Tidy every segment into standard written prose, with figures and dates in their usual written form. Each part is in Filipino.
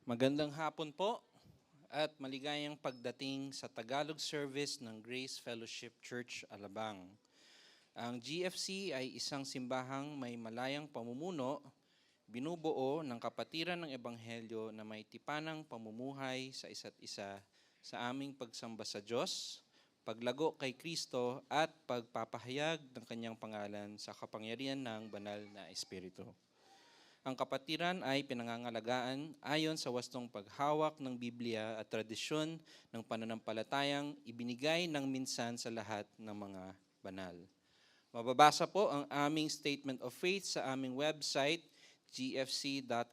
Magandang hapon po at maligayang pagdating sa Tagalog service ng Grace Fellowship Church Alabang. Ang GFC ay isang simbahang may malayang pamumuno, binubuo ng kapatiran ng Ebanghelyo na may tipanang pamumuhay sa isa't isa sa aming pagsamba sa Diyos, paglago kay Kristo at pagpapahayag ng kanyang pangalan sa kapangyarihan ng banal na Espiritu. Ang kapatiran ay pinangangalagaan ayon sa wastong paghawak ng Biblia at tradisyon ng pananampalatayang ibinigay ng minsan sa lahat ng mga banal. Mababasa po ang aming statement of faith sa aming website, gfc.com.ph.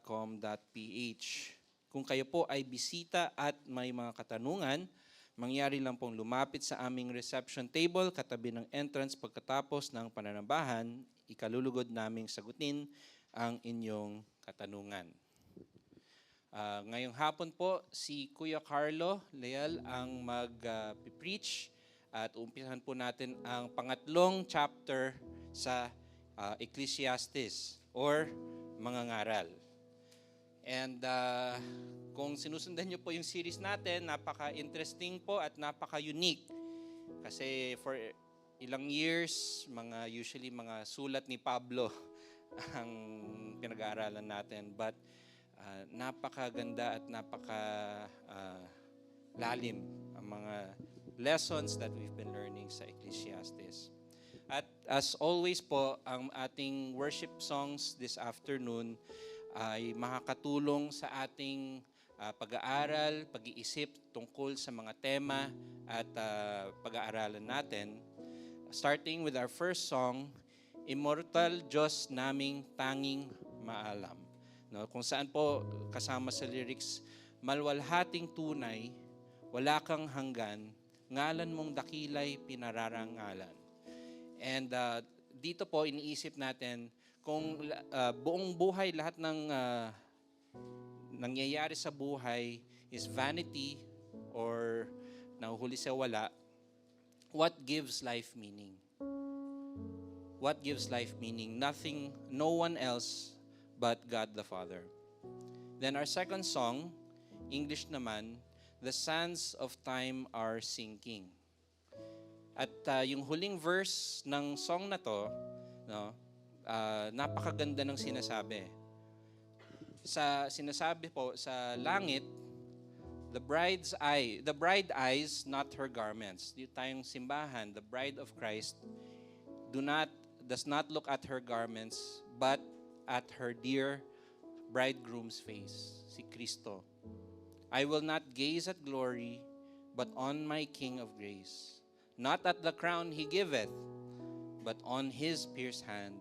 Kung kayo po ay bisita at may mga katanungan, mangyari lang pong lumapit sa aming reception table katabi ng entrance pagkatapos ng pananambahan, ikalulugod naming sagutin ang inyong katanungan. Ngayong hapon po, si Kuya Carlo Leal ang mag-preach at umpisahan po natin ang pangatlong chapter sa Ecclesiastes or mga ngaral. And kung sinusundan niyo po yung series natin, napaka-interesting po at napaka-unique. Kasi for ilang years, usually mga sulat ni Pablo ang pinag-aaralan natin, but napakaganda at napakalalim ang mga lessons that we've been learning sa Ecclesiastes. At as always po, ang ating worship songs this afternoon ay makakatulong sa ating pag-aaral, pag-iisip tungkol sa mga tema at pag-aaralan natin. Starting with our first song, Immortal Diyos naming tanging maalam. No, kung saan po kasama sa lyrics, malwalhating tunay, wala kang hanggan, ngalan mong dakilay pinararangalan. And dito po iniisip natin kung buong buhay, lahat ng nangyayari sa buhay is vanity or nahuhuli sa wala, what gives life meaning? What gives life meaning? Nothing, no one else but God the Father. Then our second song, English naman, The Sands of Time Are Sinking. At yung huling verse ng song na to, no, napakaganda ng sinasabi. Sinasabi po sa langit, the bride eyes, not her garments. Dito tayong simbahan, the bride of Christ, does not look at her garments, but at her dear bridegroom's face, si Kristo. I will not gaze at glory, but on my King of grace. Not at the crown he giveth, but on his pierced hand.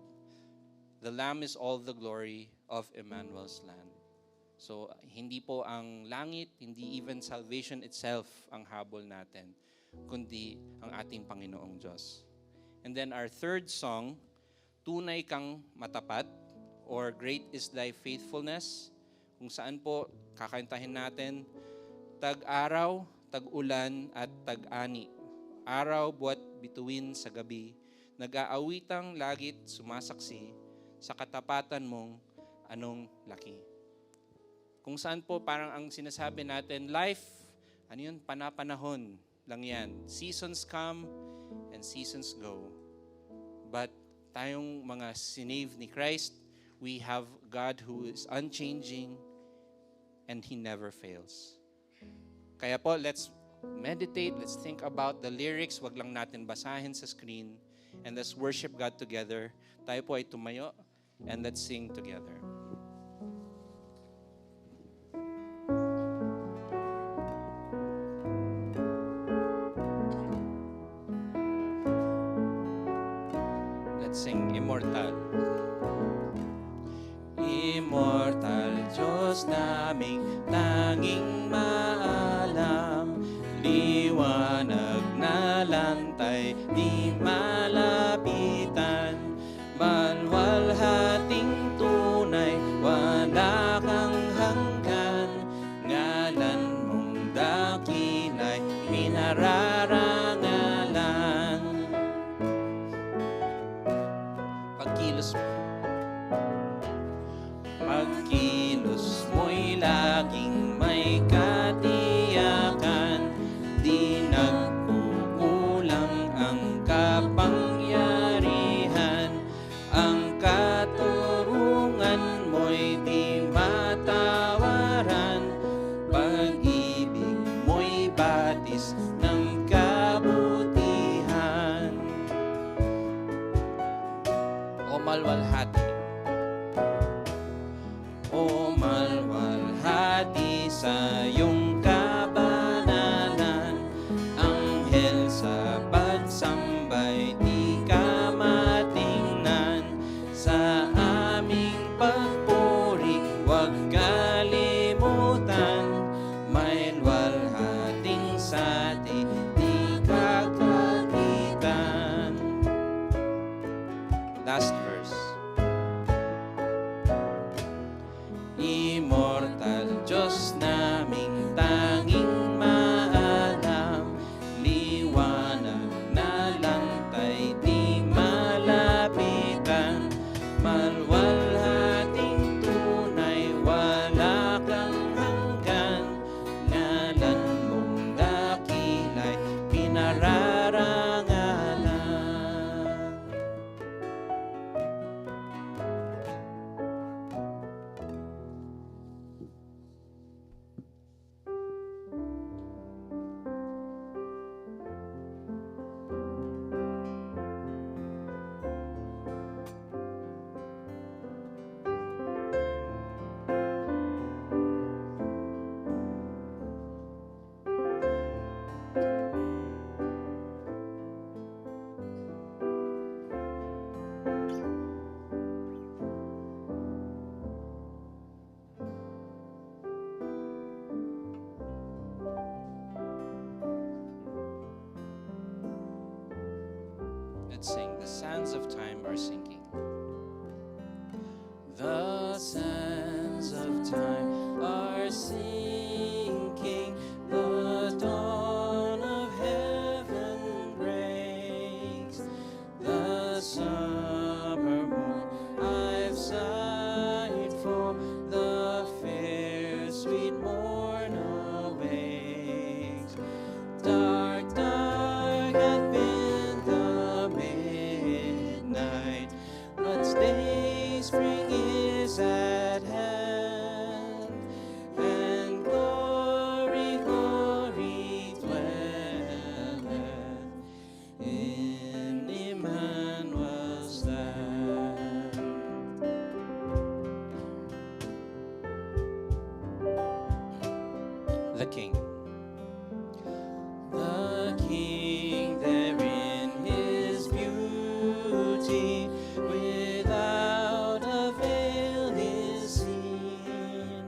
The Lamb is all the glory of Emmanuel's land. So, hindi po ang langit, hindi even salvation itself ang habol natin, kundi ang ating Panginoong Diyos. And then our third song, Tunay Kang Matapat, or Great is Thy Faithfulness, kung saan po kakantahin natin, tag-araw, tag-ulan, at tag-ani. Araw, buwan, bituin sa gabi, nag-aawitang lagit sumasaksi, sa katapatan mong anong laki. Kung saan po parang ang sinasabi natin, life, panapanahon lang yan. Seasons come and seasons go. But tayong mga sinave ni Christ, we have God who is unchanging and He never fails. Kaya po, let's meditate, let's think about the lyrics, wag lang natin basahin sa screen, and let's worship God together. Tayo po ay tumayo, and let's sing together. Sing Immortal. Immortal Diyos naming tanging maalam, liwanag na lantay di malapitan, malwalhating tunay, wala kang hanggan, ngalan mong dakilay pinararangalan. Pagkilos mo'y laging malwalhati. O malwalhati sa iyong kabanalan, anghel sa pagsambay di ka matingnan. Sa aming pagpuri huwag kalimutan, may luwalhating sati di ka kagitan. Last verse. Immortal Diyos naming tanging maalam, liwanag na lantay di malapitan, malwalhating tunay wala kang hanggan, ngalan mong dakila'y pinararangalan. Let's sing. The sands of time are sinking. The sands of time are sinking. The dawn of heaven breaks. The summer morn I've sighed for. The fair sweet morn awakes. Dark, dark hath been the midnight, but day spring is at hand, and glory, glory dwelleth in Emmanuel's land. The King. The King there in his beauty, without a veil is seen.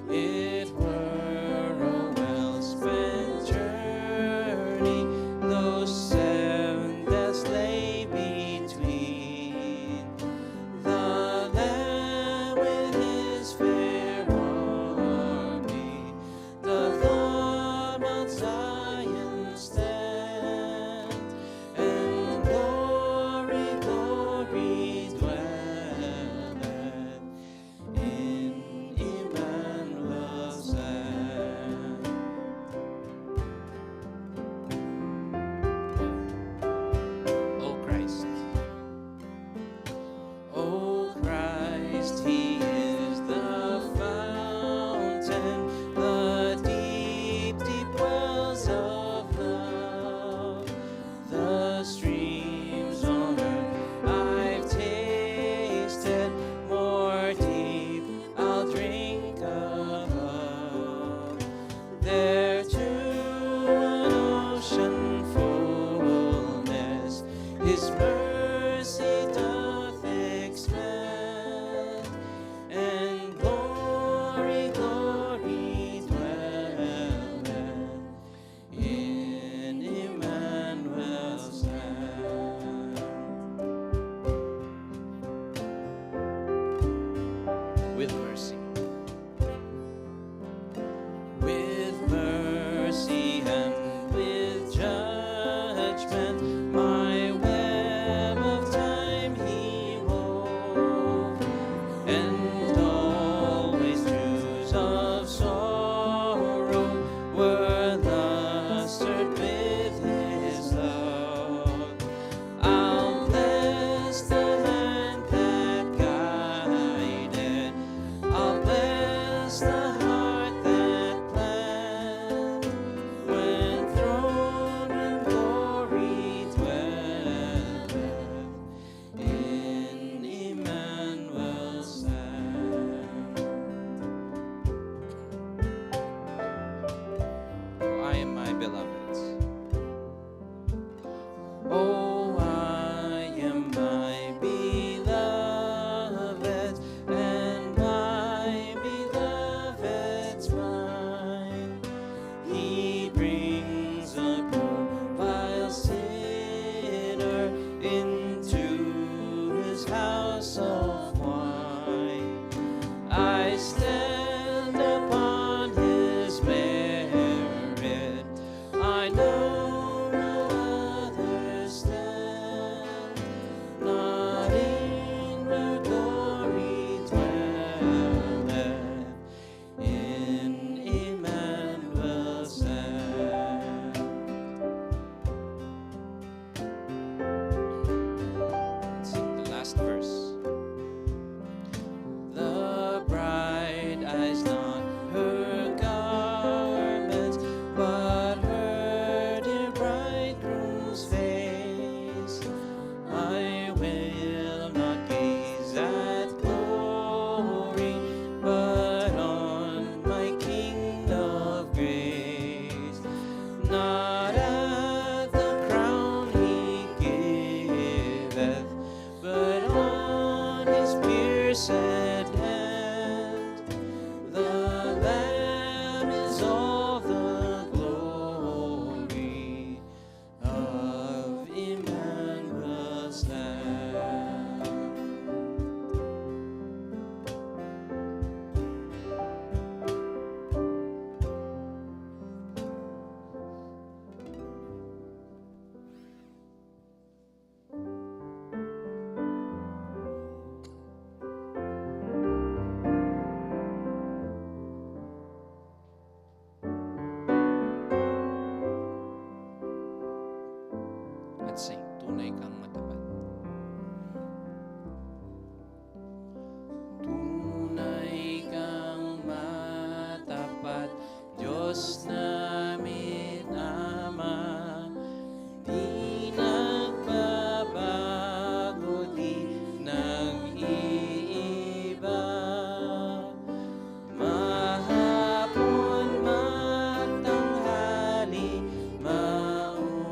It were a well-spent journey, those 7 deaths lay between. The Lamb with his fair army doth on Mount Zion stand, and glory, glory dwelleth in Emmanuel's land. Let's sing, tunay kang matapat. Tunay kang matapat, Diyos namin Ama, di nagbabago, di nag-iiba. Mahapon, matanghali, maumaga,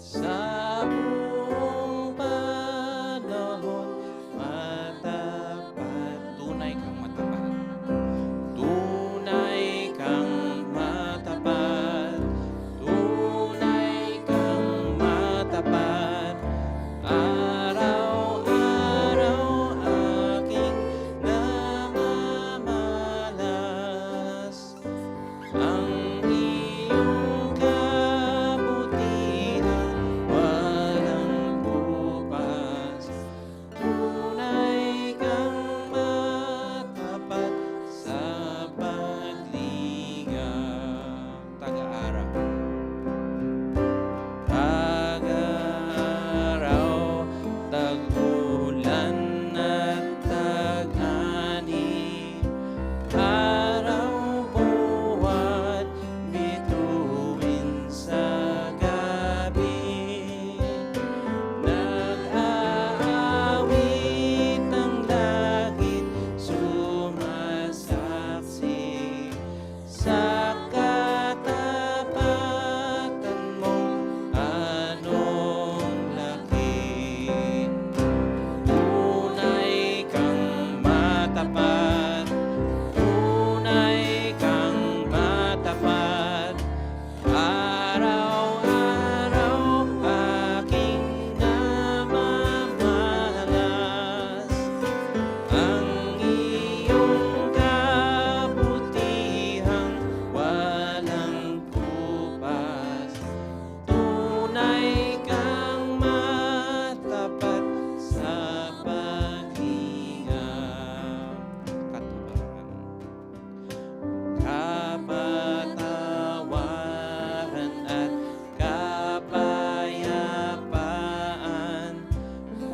sa buong panahon, matapat. Tunay kang matapat. Tunay kang matapat. Tunay kang matapat. Araw-araw aking namamalas ang iyong kabutihan, walang kupas. Tunay kang matapat sa pagligaw. Taga-araw. Taga-araw, tag-ulan at tag-ani, araw, buwan, bituin sa gabi. Nag-aawit ang langit, sumasaksi sa katapatan mo, anong laki. Tunay kang matapat. Tunay kang matapat. Araw-araw aking namamalas ang iyong kabutihang, walang kupas. Tunay kang matapat sa paghinga. Kapatawaran at kapayapaan,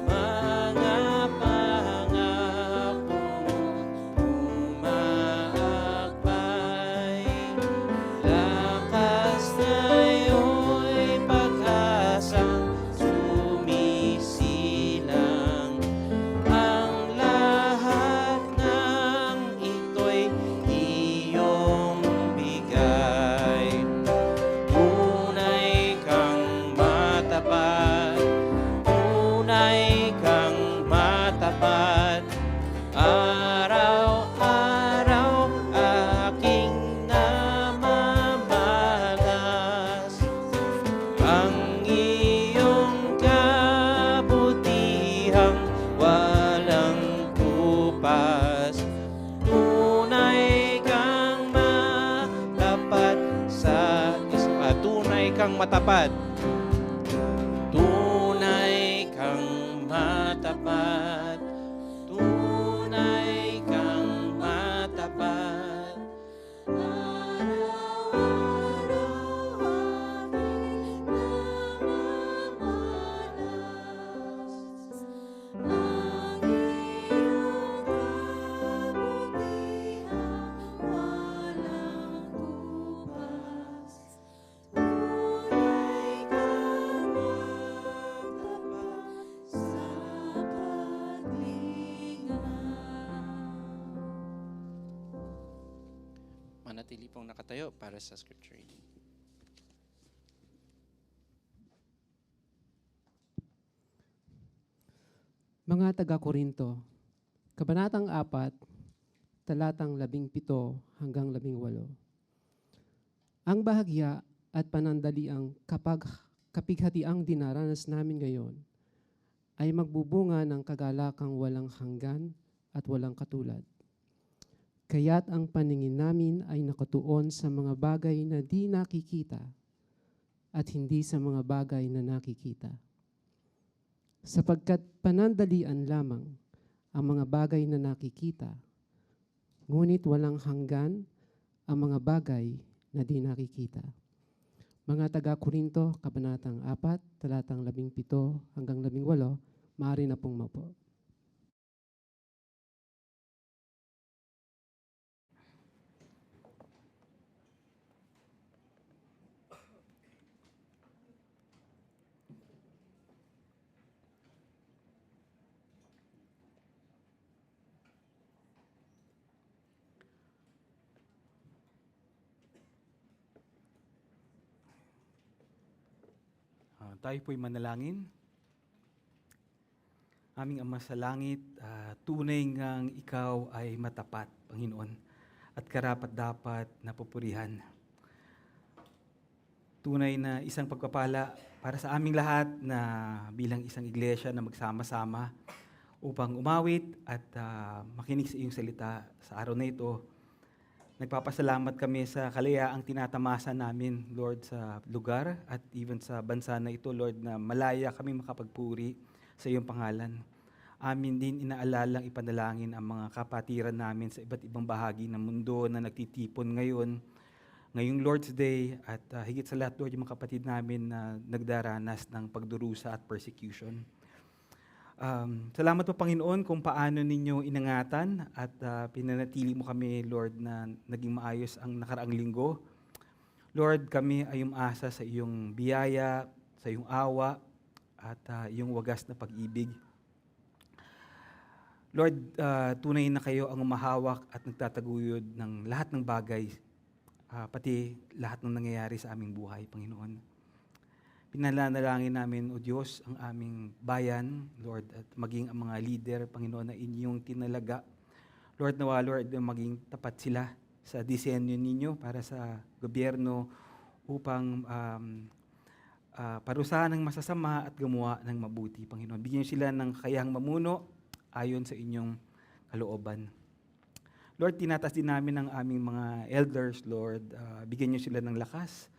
mga pangako umaakbay. Lakas ngayo'y pag-asang sumisilang, ang lahat ng ito'y iyong bigay. Tunay kang matapat. Tunay kang matapat. Araw-araw aking namamalas ang iyong kabutihang, walang kupas. Tunay kang matapat sa tunay kang matapat. Tunay kang matapat. Tunay kang matapat. Manatili pong nakatayo para sa scripture reading. Mga taga-Korinto, Kabanatang 4, talatang 17 hanggang 18. Ang bahagya at panandaliang kapighatiang dinaranas namin ngayon ay magbubunga ng kagalakang walang hanggan at walang katulad. Kaya't ang paningin namin ay nakatuon sa mga bagay na di nakikita at hindi sa mga bagay na nakikita. Sapagkat panandalian lamang ang mga bagay na nakikita, ngunit walang hanggan ang mga bagay na di nakikita. Mga taga-Korinto, Kabanatang 4, talatang 17 hanggang 18, maaari na pong maupo. Tayo po'y manalangin. Aming Ama sa langit, tunay ngang ikaw ay matapat, Panginoon, at karapat-dapat na pupurihan. Tunay na isang pagpapala para sa aming lahat na bilang isang iglesia na magsama-sama upang umawit at makinig sa iyong salita sa araw na ito. Nagpapasalamat kami sa kalayaang tinatamasa namin, Lord, sa lugar at even sa bansa na ito, Lord, na malaya kami makapagpuri sa iyong pangalan. Amin din inaalalang ipanalangin ang mga kapatiran namin sa iba't ibang bahagi ng mundo na nagtitipon ngayong Lord's Day at higit sa lahat, Lord, yung mga kapatid namin na nagdaranas ng pagdurusa at persecution. Salamat po, Panginoon, kung paano ninyo inangatan at pinanatili mo kami, Lord, na naging maayos ang nakaraang linggo. Lord, kami ay umasa sa iyong biyaya, sa iyong awa, at iyong wagas na pag-ibig. Lord, tunay na kayo ang umahawak at nagtataguyod ng lahat ng bagay, pati lahat ng nangyayari sa aming buhay, Panginoon. Pinalanalangin namin, O Diyos, ang aming bayan, Lord, at maging ang mga leader, Panginoon, na inyong tinalaga. Lord, nawa, Lord, maging tapat sila sa disenyo ninyo para sa gobyerno upang parusahan ng masasama at gumawa ng mabuti, Panginoon. Bigyan sila ng kakayahang mamuno ayon sa inyong kalooban. Lord, tinatas din namin ang aming mga elders, Lord. Bigyan niyo sila ng lakas,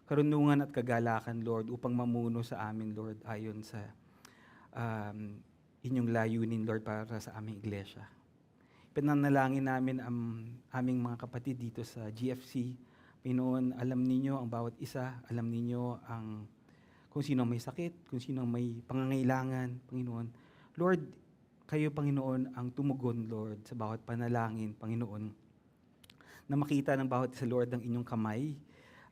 karunungan at kagalakan, Lord, upang mamuno sa amin, Lord, ayon sa inyong layunin, Lord, para sa aming iglesia. Pinanalangin namin ang aming mga kapatid dito sa GFC. Panginoon, alam ninyo ang bawat isa, alam ninyo kung sino may sakit, kung sino may pangangailangan, Panginoon. Lord, kayo, Panginoon, ang tumugon, Lord, sa bawat panalangin, Panginoon, na makita ng bawat isa, Lord, ang inyong kamay,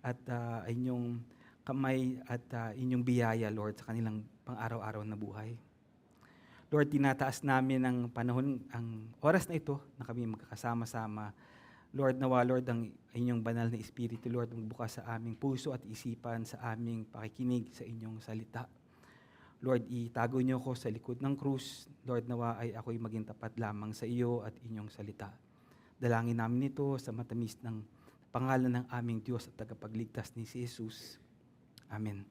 at inyong kamay at inyong biyaya, Lord, sa kanilang pang-araw-araw na buhay. Lord, tinataas namin ang panahon, ang oras na ito na kami magkakasama-sama. Lord, nawa, Lord, ang inyong banal na Espiritu, Lord, magbukas sa aming puso at isipan sa aming pakikinig sa inyong salita. Lord, itago niyo ko sa likod ng krus. Lord, nawa ay ako'y maging tapat lamang sa iyo at inyong salita. Dalangin namin ito sa matamis ng pangalan ng aming Diyos at tagapagligtas ni si Jesus. Amen.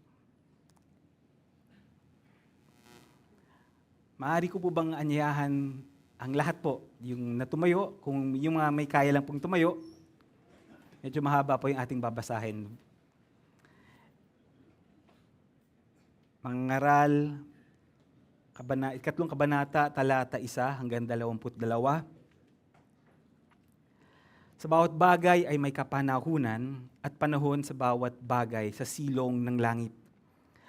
Maaari ko po bang anyayahan ang lahat po, yung natumayo, kung yung mga may kaya lang pong tumayo, medyo mahaba po yung ating babasahin. Mangaral, ikatlong kabanata, talata 1 hanggang 22. Sa bawat bagay ay may kapanahunan at panahon sa bawat bagay sa silong ng langit.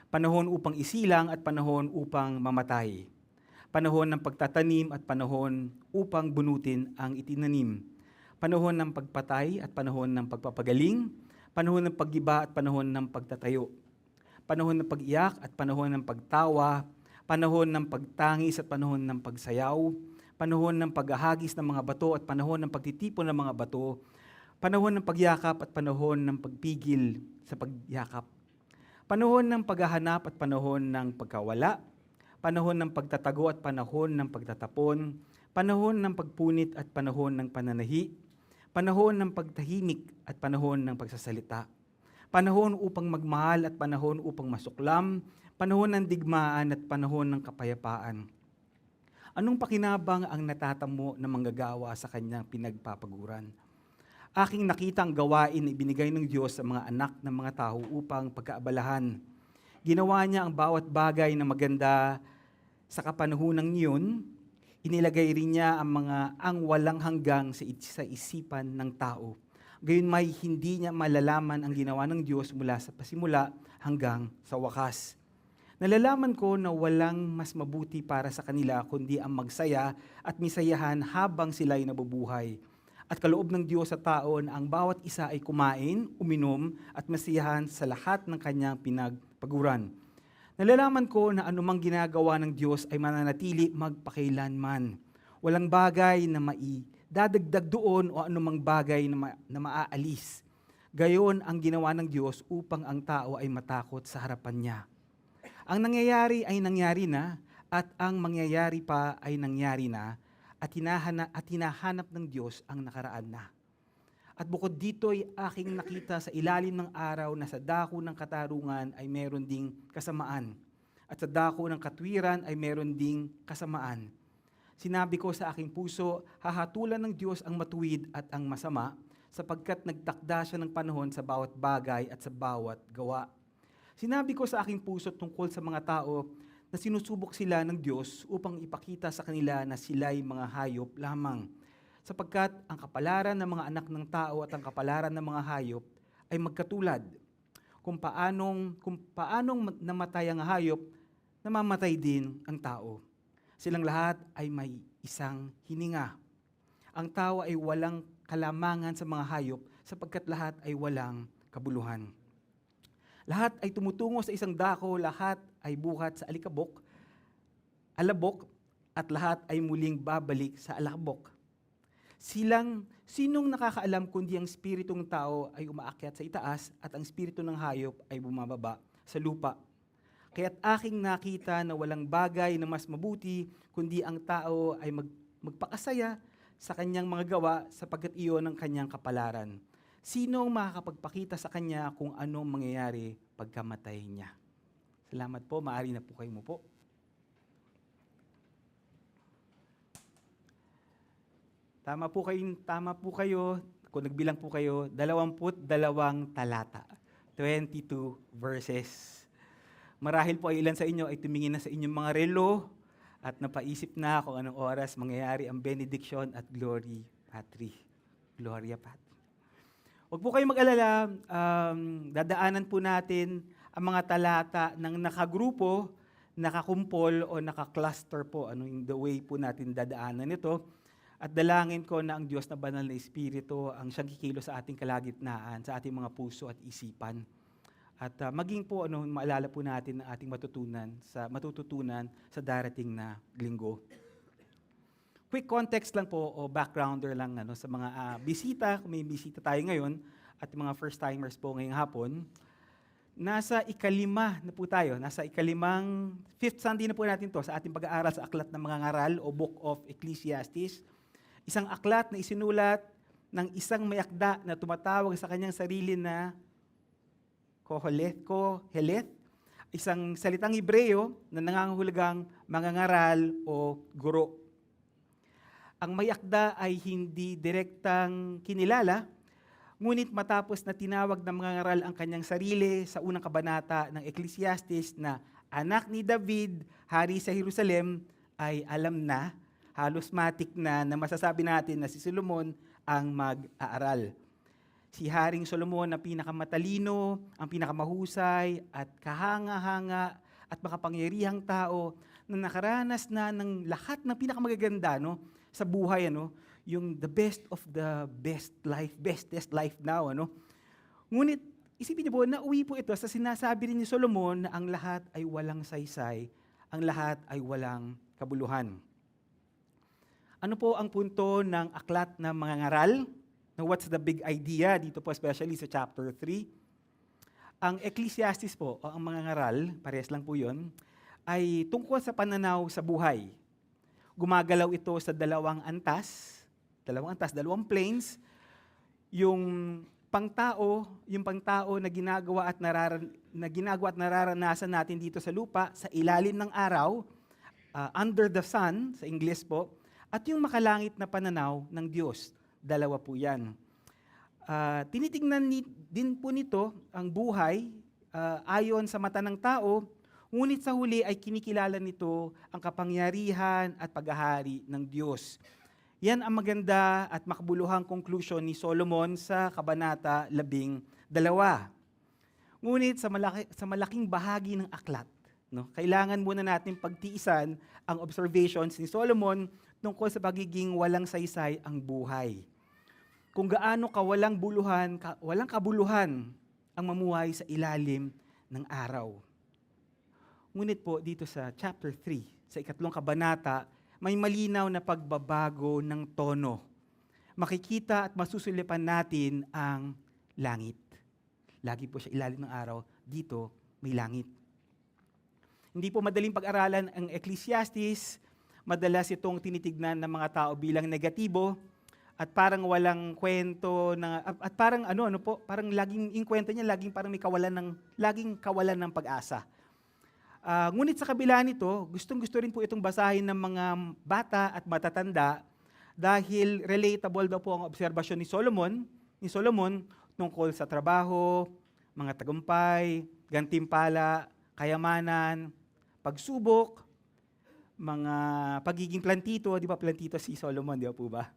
Panahon upang isilang at panahon upang mamatay. Panahon ng pagtatanim at panahon upang bunutin ang itinanim. Panahon ng pagpatay at panahon ng pagpapagaling. Panahon ng paggiba at panahon ng pagtatayo. Panahon ng pag-iyak at panahon ng pagtawa. Panahon ng pagtangis at panahon ng pagsayaw. Panahon ng paghahagis ng mga bato at panahon ng pagtitipon ng mga bato, panahon ng pagyakap at panahon ng pagpigil sa pagyakap, panahon ng paghahanap at panahon ng pagkawala, panahon ng pagtatago at panahon ng pagtatapon, panahon ng pagpunit at panahon ng pananahi, panahon ng pagtahimik at panahon ng pagsasalita, panahon upang magmahal at panahon upang masuklam, panahon ng digmaan at panahon ng kapayapaan. Anong pakinabang ang natatamo na manggagawa sa kanyang pinagpapaguran? Aking nakita ang gawain na ibinigay ng Diyos sa mga anak ng mga tao upang pagkaabalahan. Ginawa niya ang bawat bagay na maganda sa kapanahunang iyon. Inilagay rin niya ang walang hanggang sa isipan ng tao. Gayon may hindi niya malalaman ang ginawa ng Diyos mula sa pasimula hanggang sa wakas. Nalalaman ko na walang mas mabuti para sa kanila kundi ang magsaya at misayahan habang sila'y nabubuhay. At kaloob ng Diyos sa tao na ang bawat isa ay kumain, uminom at masiyahan sa lahat ng kanyang pinagpaguran. Nalalaman ko na anumang ginagawa ng Diyos ay mananatili magpakailanman. Walang bagay na dadagdag doon o anumang bagay na maaalis. Gayon ang ginawa ng Diyos upang ang tao ay matakot sa harapan niya. Ang nangyayari ay nangyari na at ang mangyayari pa ay nangyari na at hinahanap ng Diyos ang nakaraan na. At bukod dito ay aking nakita sa ilalim ng araw na sa dako ng katarungan ay meron ding kasamaan. At sa dako ng katwiran ay meron ding kasamaan. Sinabi ko sa aking puso, hahatulan ng Diyos ang matuwid at ang masama, sapagkat nagtakda siya ng panahon sa bawat bagay at sa bawat gawa. Sinabi ko sa aking puso tungkol sa mga tao na sinusubok sila ng Diyos upang ipakita sa kanila na sila'y mga hayop lamang, sapagkat ang kapalaran ng mga anak ng tao at ang kapalaran ng mga hayop ay magkatulad. Kung paanong namatay ang hayop, namamatay din ang tao. Silang lahat ay may isang hininga. Ang tao ay walang kalamangan sa mga hayop sapagkat lahat ay walang kabuluhan. Lahat ay tumutungo sa isang dako, lahat ay buhat sa alabok, at lahat ay muling babalik sa alabok. Sinong nakakaalam kundi ang spiritong tao ay umaakyat sa itaas at ang spirito ng hayop ay bumababa sa lupa. Kaya't aking nakita na walang bagay na mas mabuti kundi ang tao ay magpakasaya sa kanyang mga gawa sapagkat iyon ang kanyang kapalaran. Sinong makakapagpakita sa kanya kung anong mangyayari pagkamatay niya? Salamat po, maaari na po kayo mo po. Tama po kayo, kung nagbilang po kayo, 22 talata, 22 verses. Marahil po ay ilan sa inyo ay tumingin na sa inyong mga relo at napaisip na kung anong oras mangyayari ang benediction at glory patri. Gloria patri. Huwag po kayong mag-alala, dadaanan po natin ang mga talata ng nakagrupo, nakakumpol o nakakluster po, in the way po natin dadaanan ito. At dalangin ko na ang Diyos na banal na Espiritu ang siyang kikilo sa ating kalagitnaan, sa ating mga puso at isipan. At maging po maalala po natin ang ating matututunan sa darating na linggo. Quick context lang po o backgrounder lang sa mga bisita, kung may bisita tayo ngayon at mga first timers po ngayong hapon. Nasa ikalima na po tayo, fifth Sunday na po natin to sa ating pag-aaral sa aklat ng mga ngaral o Book of Ecclesiastes. Isang aklat na isinulat ng isang mayakda na tumatawag sa kanyang sarili na Koheleth, isang salitang Hebreo na nangangahulugang mangangaral o guro. Ang mayakda ay hindi direktang kinilala, ngunit matapos na tinawag ng mangangaral ang kanyang sarili sa unang kabanata ng Ecclesiastes na anak ni David, hari sa Jerusalem, ay alam na, halos matik na masasabi natin na si Solomon ang mag-aaral. Si Haring Solomon na pinakamatalino, ang pinakamahusay at kahanga-hanga at makapangyarihang tao na nakaranas na ng lahat ng pinakamagaganda sa buhay, yung the best of the bestest life now. Ngunit isipin niyo po, nauwi po ito sa sinasabi rin ni Solomon na ang lahat ay walang saysay, ang lahat ay walang kabuluhan. Ano po ang punto ng aklat ng mga ngaral? Now, what's the big idea dito po, especially sa chapter 3? Ang Ecclesiastes po, o ang mga ngaral, parehas lang po yun, ay tungkol sa pananaw sa buhay. Gumagalaw ito sa dalawang planes. Yung pangtao na ginagawa at nararanasan natin dito sa lupa, sa ilalim ng araw, under the sun, sa Ingles po, at yung makalangit na pananaw ng Diyos. Dalawa po yan. Tinitingnan din po nito ang buhay ayon sa mata ng tao, ngunit sa huli ay kinikilala nito ang kapangyarihan at paghahari ng Diyos. Yan ang maganda at makabuluhang conclusion ni Solomon sa Kabanata 12. Ngunit sa malaking bahagi ng aklat, no, kailangan muna natin pagtiisan ang observations ni Solomon tungkol sa pagiging walang saysay ang buhay. Kung gaano walang kabuluhan ang mamuhay sa ilalim ng araw. Ngunit po dito sa chapter 3, sa 3 kabanata, may malinaw na pagbabago ng tono. Makikita at masusulipan natin ang langit. Lagi po siya ilalim ng araw, dito may langit. Hindi po madaling pag-aralan ang Ecclesiastes, madalas itong tinitignan ng mga tao bilang negatibo, at parang walang kwento at parang parang laging yung kwento niya laging parang laging kawalan ng pag-asa. Ngunit sa kabila nito, gustong-gusto rin po itong basahin ng mga bata at matatanda dahil relatable daw po ang obserbasyon ni Solomon tungkol sa trabaho, mga tagumpay, gantimpala, kayamanan, pagsubok, mga pagiging plantito, di ba plantito si Solomon, di ba po ba?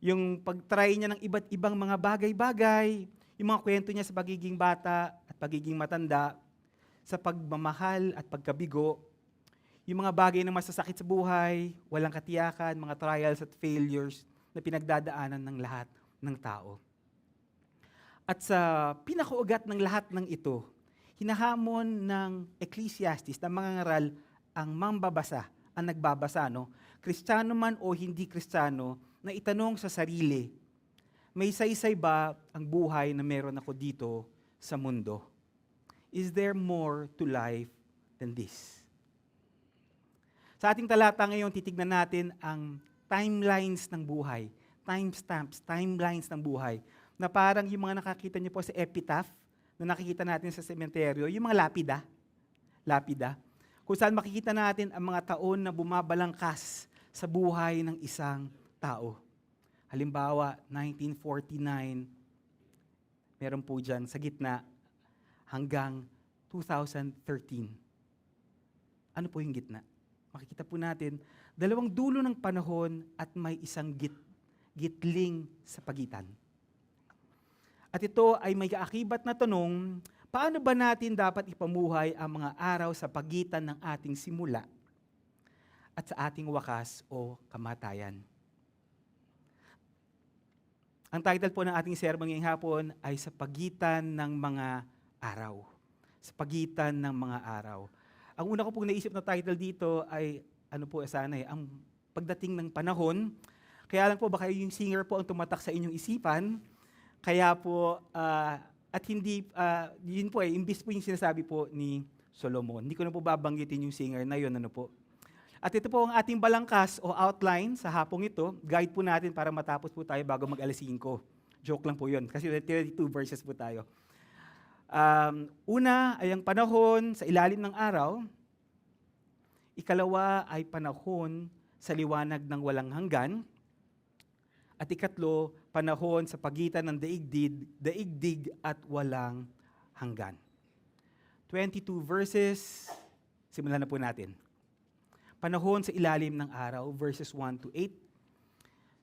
Yung pag-try niya ng iba't ibang mga bagay-bagay, yung mga kwento niya sa pagiging bata at pagiging matanda, sa pagmamahal at pagkabigo, yung mga bagay na masasakit sa buhay, walang katiyakan, mga trials at failures na pinagdadaanan ng lahat ng tao. At sa pinakaugat ng lahat ng ito, hinahamon ng Ecclesiastes, ng mga ngaral, ang mambabasa, ang nagbabasa, Kristiyano man o hindi Kristiyano, na itanong sa sarili, may saysay ba ang buhay na meron ako dito sa mundo? Is there more to life than this? Sa ating talata ngayon, titignan natin ang timelines ng buhay, timestamps, timelines ng buhay, na parang yung mga nakakita niyo po sa epitaph, na nakikita natin sa sementeryo, yung mga lapida, kung saan makikita natin ang mga taon na bumabalangkas sa buhay ng isang tao. Halimbawa, 1949, meron po dyan sa gitna, hanggang 2013. Ano po yung gitna? Makikita po natin, dalawang dulo ng panahon at may isang gitling sa pagitan. At ito ay may kaakibat na tanong, paano ba natin dapat ipamuhay ang mga araw sa pagitan ng ating simula at sa ating wakas o kamatayan? Ang title po ng ating sermon ngayong hapon ay Sa Pagitan ng Mga Araw. Sa pagitan ng mga araw. Ang una ko pong naisip na title dito ay, ang pagdating ng panahon. Kaya lang po, baka yung singer po ang tumatak sa inyong isipan. Kaya po, at hindi, yun po imbis po yung sinasabi po ni Solomon. Hindi ko na po babanggitin yung singer na yun, At ito po ang ating balangkas o outline sa hapong ito. Guide po natin para matapos po tayo bago mag-alas 5. Joke lang po yun, kasi 32 verses po tayo. Una ay ang panahon sa ilalim ng araw. Ikalawa ay panahon sa liwanag ng walang hanggan. At ikatlo, panahon sa pagitan ng daigdig at walang hanggan. 22 verses, simulan na po natin. Panahon sa ilalim ng araw, verses 1 to 8.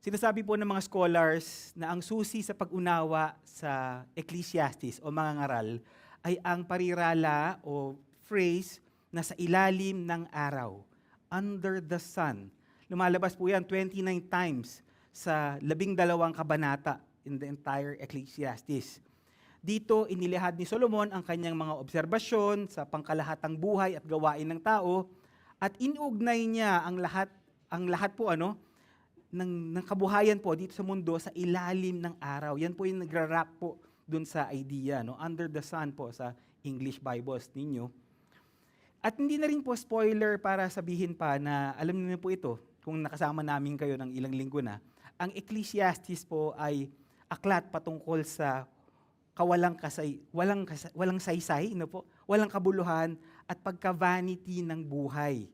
Sinasabi po ng mga scholars na ang susi sa pag-unawa sa Ecclesiastes o mga ngaral ay ang parirala o phrase na sa ilalim ng araw, under the sun. Lumalabas po yan 29 times sa 12 kabanata in the entire Ecclesiastes. Dito inilihad ni Solomon ang kanyang mga obserbasyon sa pangkalahatang buhay at gawain ng tao at inuugnay niya ang lahat po ng kabuhayan po dito sa mundo sa ilalim ng araw. Yan po yung nagra-wrap po dun sa idea, under the sun po sa English Bibles ninyo. At hindi na rin po spoiler para sabihin pa na alam niyo po ito, kung nakasama namin kayo ng ilang linggo na, ang Ecclesiastes po ay aklat patungkol sa walang saysay, walang kabuluhan at pagka-vanity ng buhay.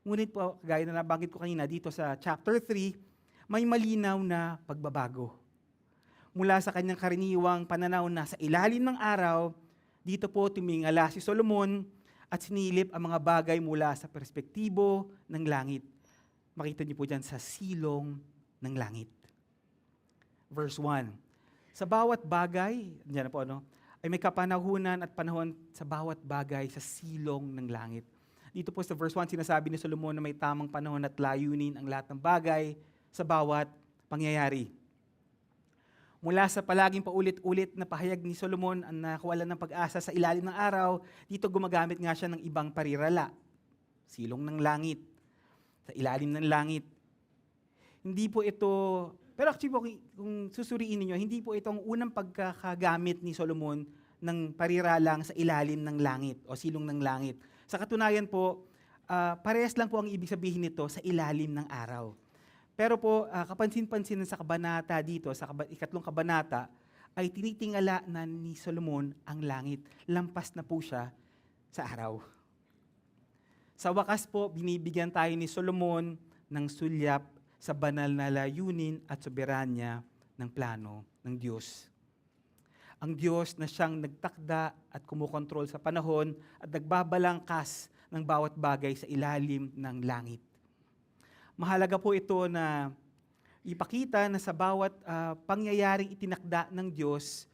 Ngunit po, gaya na nabanggit ko kanina dito sa chapter 3, may malinaw na pagbabago. Mula sa kanyang karaniwang pananaw na sa ilalim ng araw, dito po tumingala si Solomon at sinilip ang mga bagay mula sa perspektibo ng langit. Makita niyo po dyan sa silong ng langit. Verse 1. Sa bawat bagay, diyan na po ay may kapanahunan at panahon sa bawat bagay sa silong ng langit. Dito po sa verse 1, sinasabi ni Solomon na may tamang panahon at layunin ang lahat ng bagay sa bawat pangyayari. Mula sa palaging paulit-ulit na pahayag ni Solomon ang nakawalan ng pag-asa sa ilalim ng araw, dito gumagamit nga siya ng ibang parirala. Silong ng langit, sa ilalim ng langit. Hindi po ito, pero actually po, kung susuriin niyo, hindi po itong unang pagkakagamit ni Solomon ng pariralang sa ilalim ng langit o silong ng langit. Sa katunayan po, parehas lang po ang ibig sabihin nito sa ilalim ng araw. Pero po, kapansin-pansin sa kabanata dito, sa ikatlong kabanata, ay tinitingala na ni Solomon ang langit. Lampas na po siya sa araw. Sa wakas po, binibigyan tayo ni Solomon ng sulyap sa banal na layunin at soberanya ng plano ng Diyos. Ang Diyos na siyang nagtakda at kumukontrol sa panahon at nagbabalangkas ng bawat bagay sa ilalim ng langit. Mahalaga po ito na ipakita na sa bawat pangyayaring itinakda ng Diyos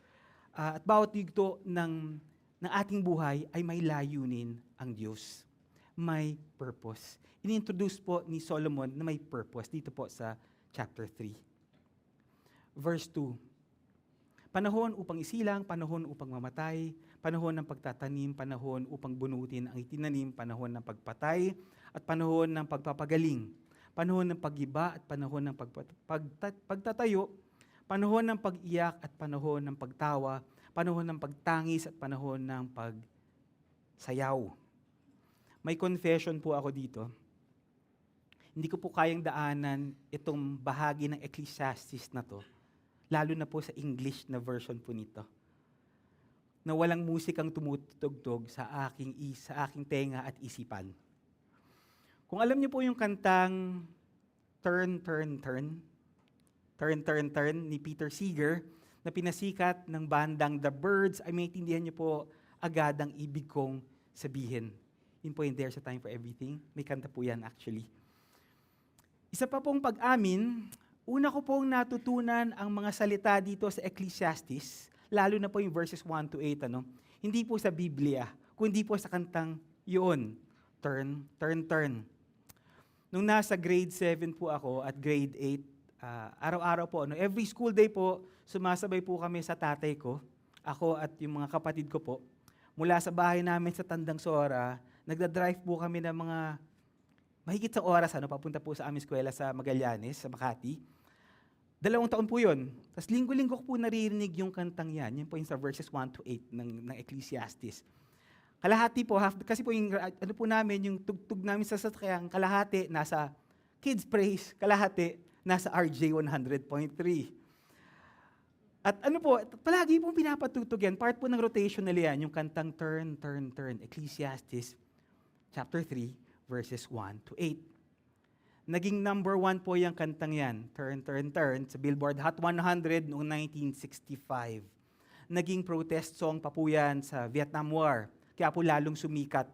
at bawat yugto ng ating buhay ay may layunin ang Diyos. May purpose. Inintroduce po ni Solomon na may purpose dito po sa chapter 3. Verse 2. Panahon upang isilang, panahon upang mamatay, panahon ng pagtatanim, panahon upang bunutin ang itinanim, panahon ng pagpatay, at panahon ng pagpapagaling, panahon ng pag-iba at panahon ng pagtatayo, panahon ng pag-iyak at panahon ng pagtawa, panahon ng pagtangis at panahon ng pagsayaw. May confession po ako dito. Hindi ko po kayang daanan itong bahagi ng Ecclesiastes na to, lalo na po sa English na version po nito, na walang musikang tumutugtog sa aking tenga at isipan. Kung alam niyo po yung kantang Turn, Turn, Turn, Turn, Turn, Turn ni Peter Seeger na pinasikat ng bandang The Byrds, ay maintindihan niyo po agad ang ibig kong sabihin. Yun po yung There's a Time for Everything. May kanta po yan actually. Isa pa pong pag-amin, una ko pong natutunan ang mga salita dito sa Ecclesiastes, lalo na po yung verses 1 to 8, hindi po sa Biblia, kundi po sa kantang yun, Turn, Turn, Turn. Nung nasa grade 7 po ako at grade 8, araw-araw po, every school day po, sumasabay po kami sa tatay ko, ako at yung mga kapatid ko po. Mula sa bahay namin sa Tandang Sora, nagda-drive po kami ng mga mahigit sa oras, papunta po sa aming eskwela sa Magallanes, sa Makati. 2 taon po yun. Tapos linggo-linggo ko po naririnig yung kantang yan. Yan po yung sa verses 1 to 8 ng Ecclesiastes. Kalahati po, kasi po yung, po namin, yung tugtog namin sa sasakyan, kalahati nasa Kids Praise, kalahati nasa RJ 100.3. At palagi pong pinapatutog yan, part po ng rotational yan, yung kantang Turn, Turn, Turn, Ecclesiastes chapter 3, verses 1 to 8. Naging number 1 po yung kantang yan, Turn, Turn, Turn, sa Billboard Hot 100 noong 1965. Naging protest song pa po yan sa Vietnam War. Kaya po lalong sumikat.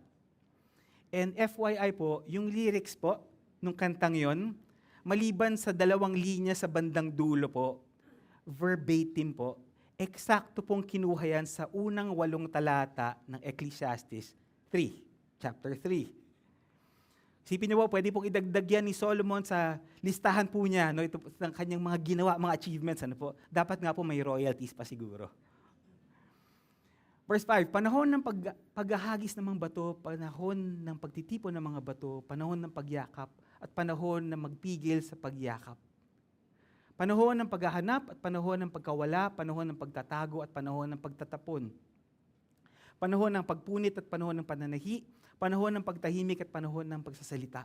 And FYI po, yung lyrics po, nung kantang yon, maliban sa 2 linya sa bandang dulo po, verbatim po, eksakto pong kinuha yan sa unang 8 talata ng Ecclesiastes 3, chapter 3. Isipin niyo po, pwede pong idagdag yan ni Solomon sa listahan po niya, ito ng kanyang mga ginawa, mga achievements, Dapat nga po may royalties pa siguro. Verse 5, panahon ng paghahagis ng mga bato, panahon ng pagtitipon ng mga bato, panahon ng pagyakap, at panahon na magpigil sa pagyakap. Panahon ng paghahanap at panahon ng pagkawala, panahon ng pagtatago at panahon ng pagtatapon. Panahon ng pagpunit at panahon ng pananahi, panahon ng pagtahimik at panahon ng pagsasalita.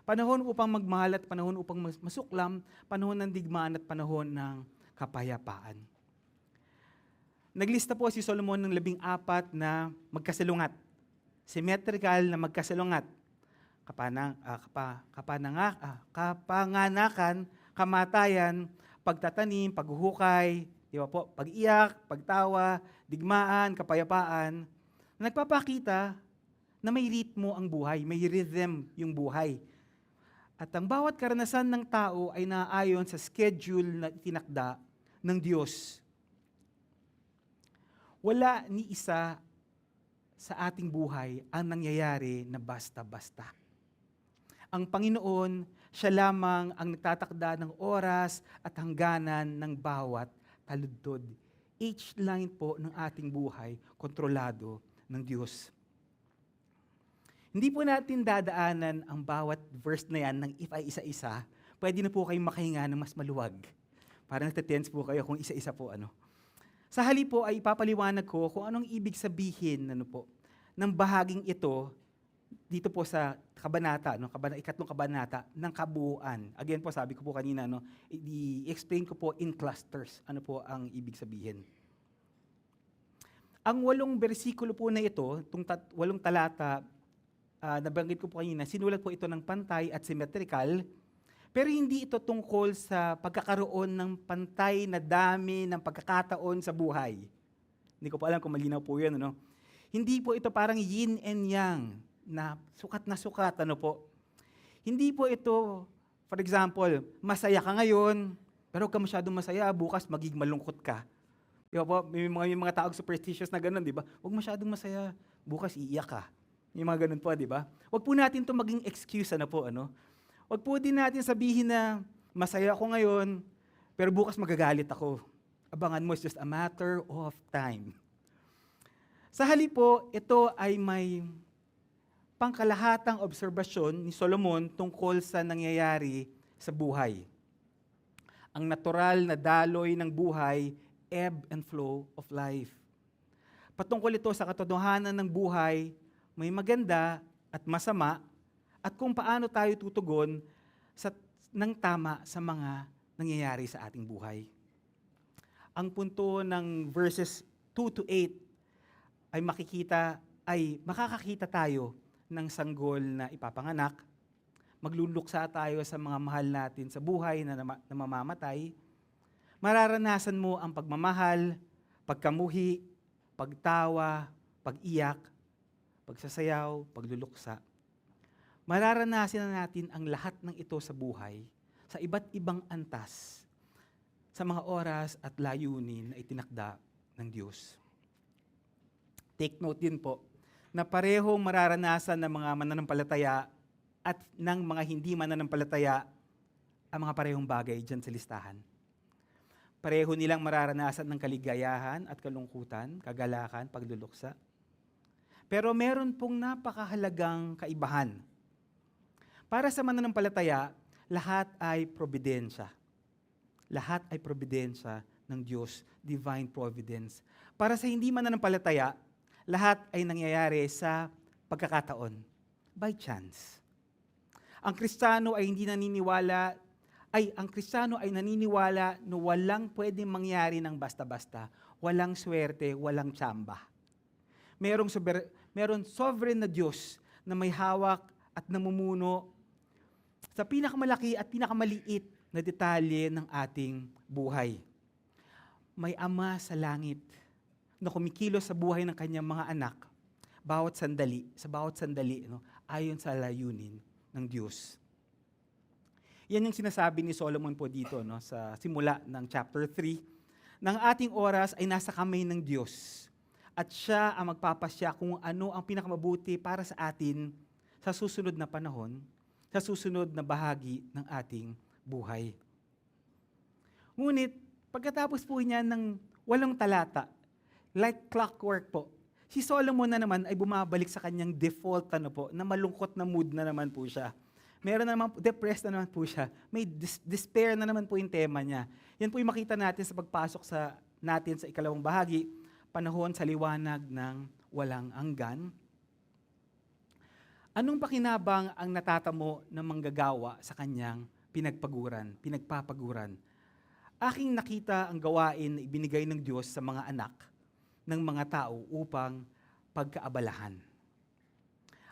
Panahon upang magmahal at panahon upang masuklam, panahon ng digmaan at panahon ng kapayapaan. Naglista po si Solomon ng 14 na magkasalungat. Symmetrical na magkasalungat. Kapanganakan, kamatayan, pagtatanim, paghuhukay, di ba po? Pag-iyak, pagtawa, digmaan, kapayapaan. Nagpapakita na may ritmo ang buhay, may rhythm yung buhay. At ang bawat karanasan ng tao ay naaayon sa schedule na itinakda ng Diyos. Wala ni isa sa ating buhay ang nangyayari na basta-basta. Ang Panginoon, siya lamang ang nagtatakda ng oras at hangganan ng bawat taludtod. Each line po ng ating buhay, kontrolado ng Diyos. Hindi po natin dadaanan ang bawat verse na yan ng if ay isa-isa. Pwede na po kayong makahinga ng mas maluwag. Parang nagtatense po kayo kung isa-isa po ano. Sa halip po ay ipapaliwanag ko kung anong ibig sabihin ng bahaging ito dito po sa kabanata, ikatlong kabanata ng kabuuan. Again po, sabi ko po kanina, i-explain ko po in clusters ano po ang ibig sabihin. Ang 8 bersikulo po na ito, itong 8 talata, nabanggit ko po kanina, sinulat po ito ng pantay at symmetrical, pero hindi ito tungkol sa pagkakaroon ng pantay na dami ng pagkakataon sa buhay. Hindi ko po alam kung malinaw po yun. Ano? Hindi po ito parang yin and yang, na sukat, ano po. Hindi po ito, for example, masaya ka ngayon, pero huwag ka masyadong masaya, bukas magiging malungkot ka. Di ba po? May mga taong superstitious na ganun, di ba? Huwag masyadong masaya, bukas iiyak ka. Yung mga ganun po, di ba? Huwag po natin ito maging excuse, ano po, ano? Huwag po din natin sabihin na masaya ako ngayon, pero bukas magagalit ako. Abangan mo, it's just a matter of time. Sa halip po, ito ay may pangkalahatang obserbasyon ni Solomon tungkol sa nangyayari sa buhay. Ang natural na daloy ng buhay, ebb and flow of life. Patungkol ito sa katotohanan ng buhay, may maganda at masama, at kung paano tayo tutugon ng tama sa mga nangyayari sa ating buhay. Ang punto ng verses 2 to 8 ay makakakita tayo ng sanggol na ipapanganak, magluluksa tayo sa mga mahal natin sa buhay na mamamatay, mararanasan mo ang pagmamahal, pagkamuhi, pagtawa, pag-iyak, pagsasayaw, pagluluksa. Mararanasan na natin ang lahat ng ito sa buhay sa iba't ibang antas sa mga oras at layunin na itinakda ng Diyos. Take note din po na parehong mararanasan ng mga mananampalataya at ng mga hindi mananampalataya ang mga parehong bagay dyan sa listahan. Pareho nilang mararanasan ng kaligayahan at kalungkutan, kagalakan, pagluluksa. Pero meron pong napakahalagang kaibahan. Para sa mananampalataya, lahat ay probidensya. Lahat ay probidensya ng Diyos, divine providence. Para sa hindi mananampalataya, lahat ay nangyayari sa pagkakataon, by chance. Ang Kristiyano ay naniniwala na walang pwedeng mangyari ng basta-basta, walang swerte, walang tsamba. Merong sovereign na Diyos na may hawak at namumuno sa pinakamalaki at pinakamaliit na detalye ng ating buhay. May Ama sa langit na kumikilos sa buhay ng kanyang mga anak bawat sandali, ayon sa layunin ng Diyos. Yan yung sinasabi ni Solomon po dito sa simula ng chapter 3, ng ating oras ay nasa kamay ng Diyos at siya ang magpapasya kung ano ang pinakamabuti para sa atin sa susunod na panahon, sa susunod na bahagi ng ating buhay. Ngunit, pagkatapos po niya ng 8 talata, like clockwork po, si Solomon na naman ay bumabalik sa kanyang default na malungkot na mood na naman po siya. Meron na naman, depressed na naman po siya. May despair na naman po yung tema niya. Yan po yung makita natin sa pagpasok natin sa ikalawang bahagi, panahon sa liwanag ng walang hanggan. Anong pakinabang ang natatamo ng manggagawa sa kanyang pinagpapaguran? Aking nakita ang gawain na ibinigay ng Diyos sa mga anak ng mga tao upang pagkaabalahan.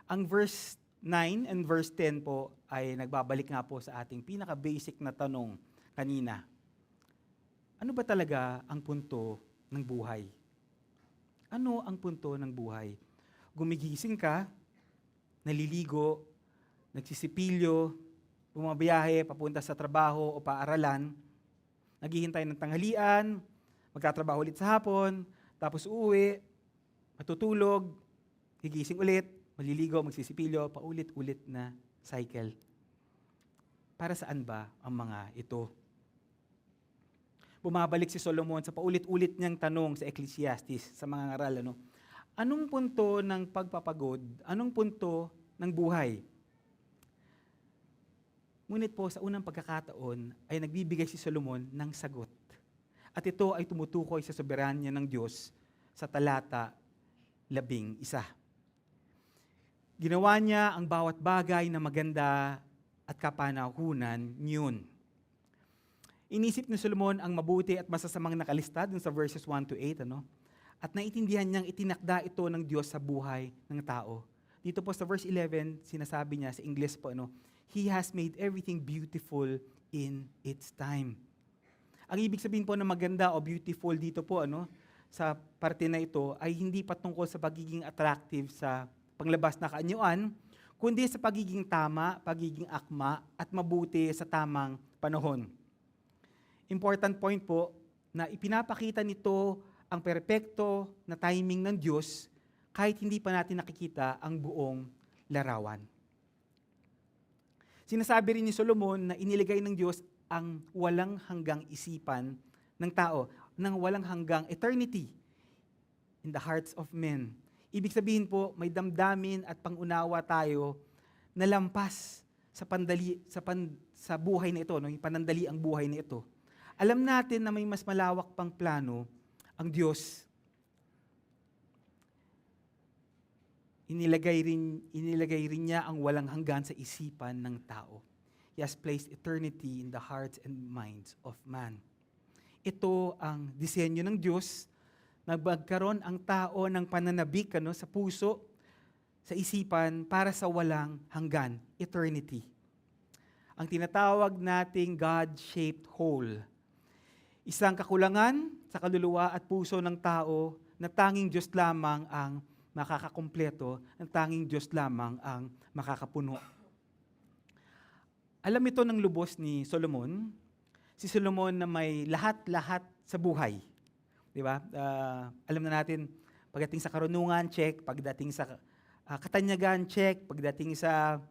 Ang verse 9 and verse 10 po ay nagbabalik nga po sa ating pinaka-basic na tanong kanina. Ano ba talaga ang punto ng buhay? Ano ang punto ng buhay? Gumigising ka, naliligo, nagsisipilyo, bumabiyahe papunta sa trabaho o paaralan, naghihintay ng tanghalian, magtatrabaho ulit sa hapon, tapos uuwi, matutulog, gigising ulit, maliligo, magsisipilyo, paulit-ulit na cycle. Para saan ba ang mga ito? Bumabalik si Solomon sa paulit-ulit niyang tanong sa Ecclesiastes, sa mga ngaral, anong punto ng pagpapagod? Anong punto ng buhay? Ngunit po sa unang pagkakataon ay nagbibigay si Solomon ng sagot. At ito ay tumutukoy sa soberanya ng Diyos sa talata 11. Ginawa niya ang bawat bagay na maganda at kapanahunan niyon. Inisip ni Solomon ang mabuti at masasamang nakalista dun sa verses 1 to 8. At naiintindihan niyang itinakda ito ng Diyos sa buhay ng tao. Dito po sa verse 11, sinasabi niya sa English po, He has made everything beautiful in its time. Ang ibig sabihin po na maganda o beautiful dito po, sa parte na ito, ay hindi patungkol sa pagiging attractive sa panglabas na kaanyuan, kundi sa pagiging tama, pagiging akma, at mabuti sa tamang panahon. Important point po, na ipinapakita nito ang perpekto na timing ng Diyos kahit hindi pa natin nakikita ang buong larawan. Sinasabi rin ni Solomon na iniligay ng Diyos ang walang hanggang isipan ng tao, ng walang hanggang eternity in the hearts of men. Ibig sabihin po, may damdamin at pangunawa tayo na lampas sa sa buhay na ito, yung panandali ang buhay na ito. Alam natin na may mas malawak pang plano ang Diyos. Inilagay rin niya ang walang hanggan sa isipan ng tao. He has placed eternity in the hearts and minds of man. Ito ang disenyo ng Diyos. Nagkaroon ang tao ng pananabik sa puso, sa isipan, para sa walang hanggan, eternity. Ang tinatawag nating God-shaped hole. Isang kakulangan sa kaluluwa at puso ng tao na tanging Diyos lamang ang makakakumpleto, ng tanging Diyos lamang ang makakapuno. Alam ito ng lubos ni Solomon. Si Solomon na may lahat-lahat sa buhay. Di ba? Alam na natin, pagdating sa karunungan, check. Pagdating sa katanyagan, check. Pagdating sa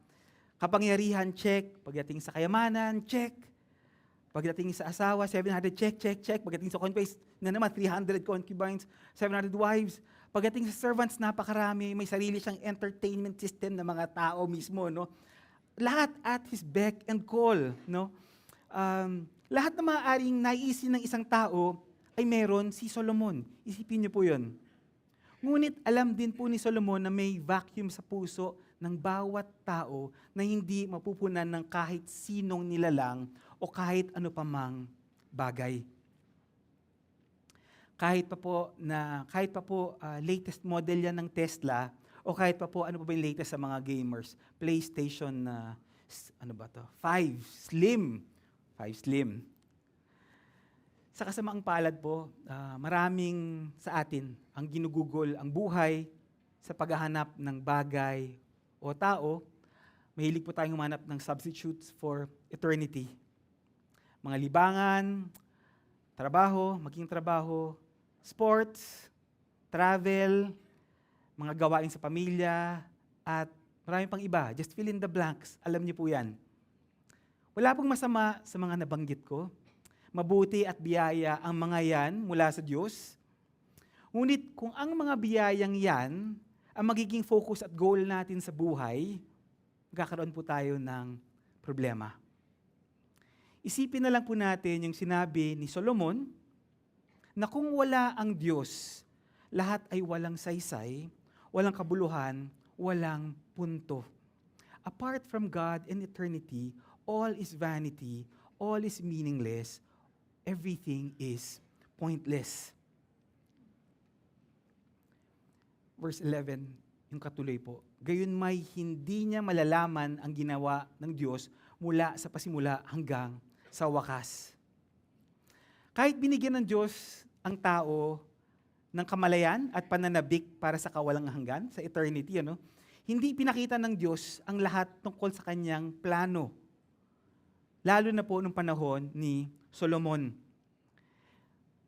kapangyarihan, check. Pagdating sa kayamanan, check. Pagdating sa asawa, 700, check, check, check. Pagdating sa concubines, na naman, 300 concubines, 700 wives. Pagdating sa servants, napakarami. May sarili siyang entertainment system ng mga tao mismo. Lahat at his beck and call. Lahat na maaaring naisin ng isang tao ay meron si Solomon. Isipin niyo po yun. Ngunit alam din po ni Solomon na may vacuum sa puso ng bawat tao na hindi mapupunan ng kahit sinong nilalang o kahit ano pa mang bagay. Kahit pa po latest model yan ng Tesla, o kahit pa po ano pa ba yung latest sa mga gamers, PlayStation 5 Slim. Sa kasamaang palad po, maraming sa atin ang ginugugol ang buhay sa paghahanap ng bagay o tao. Mahilig po tayong humanap ng substitutes for eternity. Mga libangan, maging trabaho, sports, travel, mga gawain sa pamilya, at marami pang iba. Just fill in the blanks. Alam niyo po yan. Wala pong masama sa mga nabanggit ko. Mabuti at biyaya ang mga yan mula sa Diyos. Ngunit kung ang mga biyayang yan ang magiging focus at goal natin sa buhay, magkakaroon po tayo ng problema. Isipin na lang po natin yung sinabi ni Solomon, na kung wala ang Diyos, lahat ay walang saysay, walang kabuluhan, walang punto. Apart from God and eternity, all is vanity, all is meaningless, everything is pointless. Verse 11, yung katuloy po. Gayon may hindi niya malalaman ang ginawa ng Diyos mula sa pasimula hanggang sa wakas. Kahit binigyan ng Diyos ang tao ng kamalayan at pananabik para sa kawalang hanggan, sa eternity, hindi pinakita ng Diyos ang lahat tungkol sa kanyang plano. lalo na po nung panahon ni Solomon.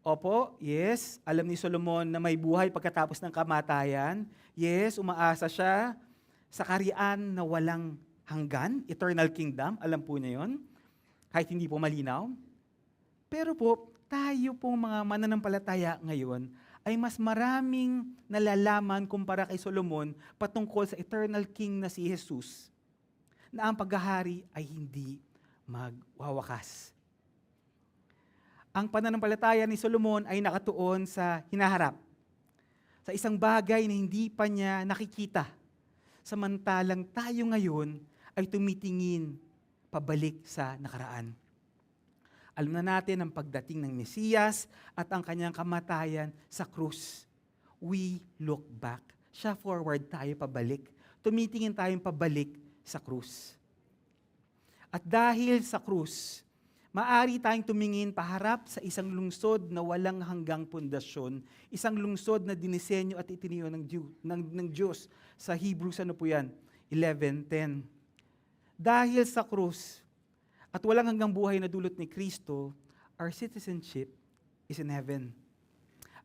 Opo, yes, alam ni Solomon na may buhay pagkatapos ng kamatayan. Yes, umaasa siya sa kaharian na walang hanggan, eternal kingdom, alam po niya yun, kahit hindi po malinaw. Pero po, tayo pong mga mananampalataya ngayon ay mas maraming nalalaman kumpara kay Solomon patungkol sa eternal king na si Jesus, na ang paghahari ay hindi magwawakas. Ang pananampalataya ni Solomon ay nakatuon sa hinaharap, sa isang bagay na hindi pa niya nakikita. Samantalang tayo ngayon ay tumitingin pabalik sa nakaraan. Alam na natin ang pagdating ng Mesiyas at ang kanyang kamatayan sa krus. We look back. Siya forward, tayo pabalik. Tumitingin tayong pabalik sa krus. At dahil sa krus, maaari tayong tumingin paharap sa isang lungsod na walang hanggang pundasyon, isang lungsod na dinisenyo at itiniyo ng Diyos. Sa Hebrews, 11:10. Dahil sa krus at walang hanggang buhay na dulot ni Kristo, our citizenship is in heaven.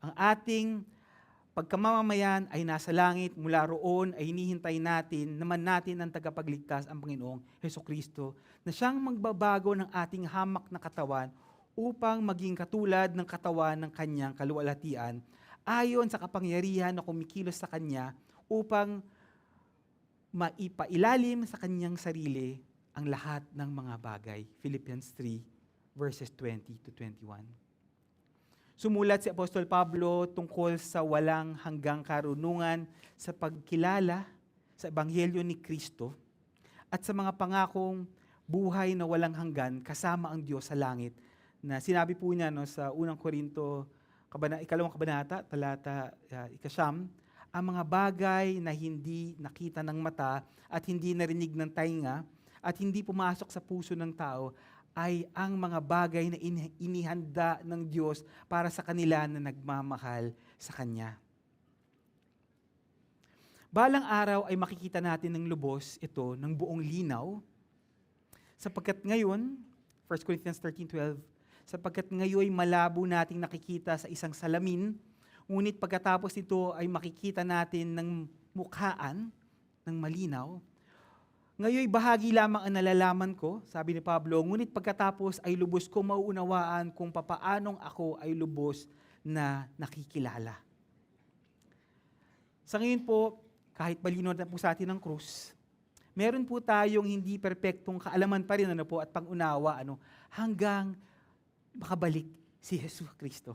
Ang ating pagkamamamayan ay nasa langit, mula roon ay hinihintay natin ang tagapagligtas, ang Panginoong Hesukristo, na siyang magbabago ng ating hamak na katawan upang maging katulad ng katawan ng kanyang kaluwalhatian, ayon sa kapangyarihan na kumikilos sa kanya upang maipailalim sa kanyang sarili ang lahat ng mga bagay. Philippians 3, verses 20-21. Sumulat si Apostol Pablo tungkol sa walang hanggang karunungan sa pagkilala sa Ebanghelyo ni Kristo at sa mga pangakong buhay na walang hanggan kasama ang Diyos sa langit, na sinabi po niya sa unang Korinto, ikalawang kabanata, talata 9, ang mga bagay na hindi nakita ng mata at hindi narinig ng tainga at hindi pumasok sa puso ng tao ay ang mga bagay na inihanda ng Diyos para sa kanila na nagmamahal sa Kanya. Balang araw ay makikita natin ng lubos ito ng buong linaw, sapagkat ngayon, 1 Corinthians 13:12, sapagkat ngayon malabo nating nakikita sa isang salamin, ngunit pagkatapos nito ay makikita natin ng mukhaan, ng malinaw. Ngayon bahagi lamang ang nalalaman ko, sabi ni Pablo, ngunit pagkatapos ay lubos ko mauunawaan kung papaanong ako ay lubos na nakikilala. Sa ngayon po, kahit malinaw na po sa atin ang krus, meron po tayong hindi perpektong kaalaman pa rin at pangunawa hanggang makabalik si Jesucristo.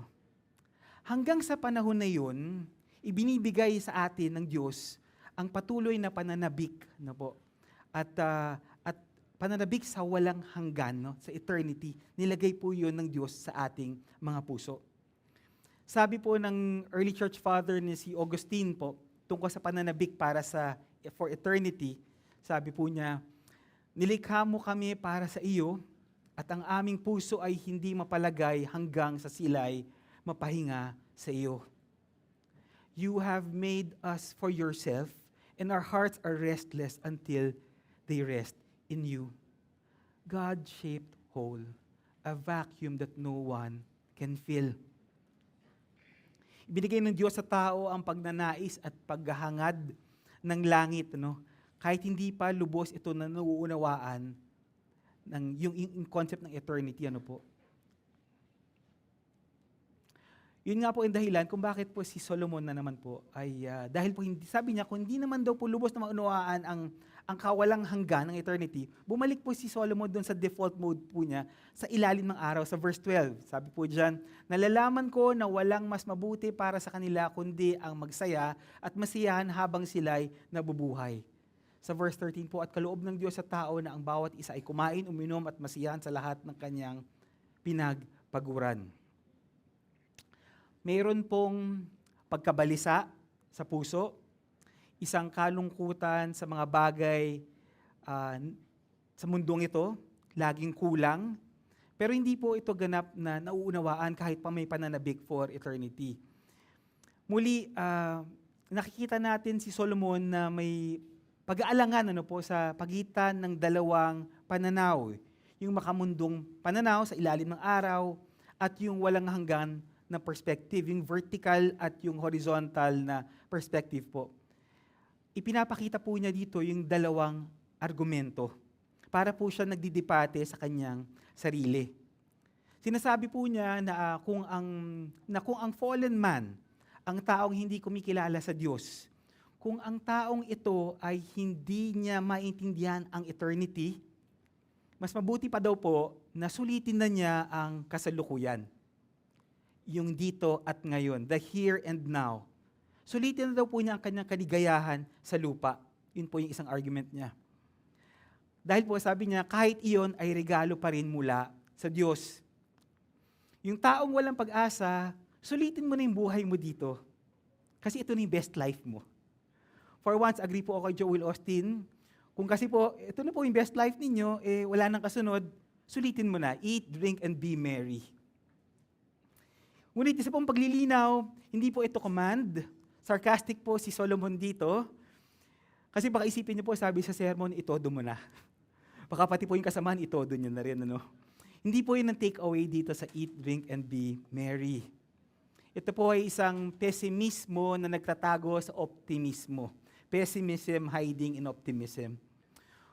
Hanggang sa panahon na yun, ibinibigay sa atin ng Diyos ang patuloy na pananabik at pananabik sa walang hanggan, sa eternity. Nilagay po yun ng Diyos sa ating mga puso. Sabi po ng early church father ni si Augustine po, tungkol sa pananabik for eternity, sabi po niya, nilikha mo kami para sa iyo at ang aming puso ay hindi mapalagay hanggang sa sila'y mapahinga sa iyo. You have made us for yourself and our hearts are restless until they rest in you. God-shaped hole, a vacuum that no one can fill. Ibinigay ng Diyos sa tao ang pagnanais at paghahangad ng langit, kahit hindi pa lubos ito na nauunawaan ng yung concept ng eternity, Yun nga po ang dahilan kung bakit po si Solomon na naman po ay dahil po sabi niya kung hindi naman daw po lubos na maunawaan ang kawalang hanggan ng eternity, bumalik po si Solomon doon sa default mode po niya sa ilalim ng araw sa verse 12. Sabi po diyan, nalalaman ko na walang mas mabuti para sa kanila kundi ang magsaya at masiyahan habang sila'y nabubuhay. Sa verse 13 po, at kaloob ng Diyos sa tao na ang bawat isa ay kumain, uminom at masiyahan sa lahat ng kanyang pinagpaguran. Mayroon pong pagkabalisa sa puso, isang kalungkutan sa mga bagay sa mundong ito, laging kulang, pero hindi po ito ganap na nauunawaan kahit pa may pananabik for eternity. Muli, nakikita natin si Solomon na may pag-aalangan sa pagitan ng dalawang pananaw. yung makamundong pananaw sa ilalim ng araw, at yung walang hanggan na perspective, yung vertical at yung horizontal na perspective po. Ipinapakita po niya dito yung dalawang argumento para po siya nagdidebate sa kanyang sarili. Sinasabi po niya na kung ang fallen man, ang taong hindi kumikilala sa Diyos, kung ang taong ito ay hindi niya maintindihan ang eternity, mas mabuti pa daw po na sulitin na niya ang kasalukuyan. Yung dito at ngayon, the here and now. Sulitin na daw po niya ang kanyang kaligayahan sa lupa. Yun po yung isang argument niya. Dahil po sabi niya, kahit iyon ay regalo pa rin mula sa Diyos. Yung taong walang pag-asa, sulitin mo na yung buhay mo dito. Kasi ito na yung best life mo. For once, agree po ako kay Joel Austin, kung kasi po, ito na po yung best life ninyo, wala nang kasunod, sulitin mo na, eat, drink, and be merry. Ngunit isa pong paglilinaw, hindi po ito command. Sarcastic po si Solomon dito. Kasi baka isipin niyo po, sabi sa sermon, itodo mo na. Baka pati po yung kasamaan, itodo niyo na rin. Ano? Hindi po yun ang take away dito sa eat, drink, and be merry. Ito po ay isang pesimismo na nagtatago sa optimismo. Pessimism hiding in optimism.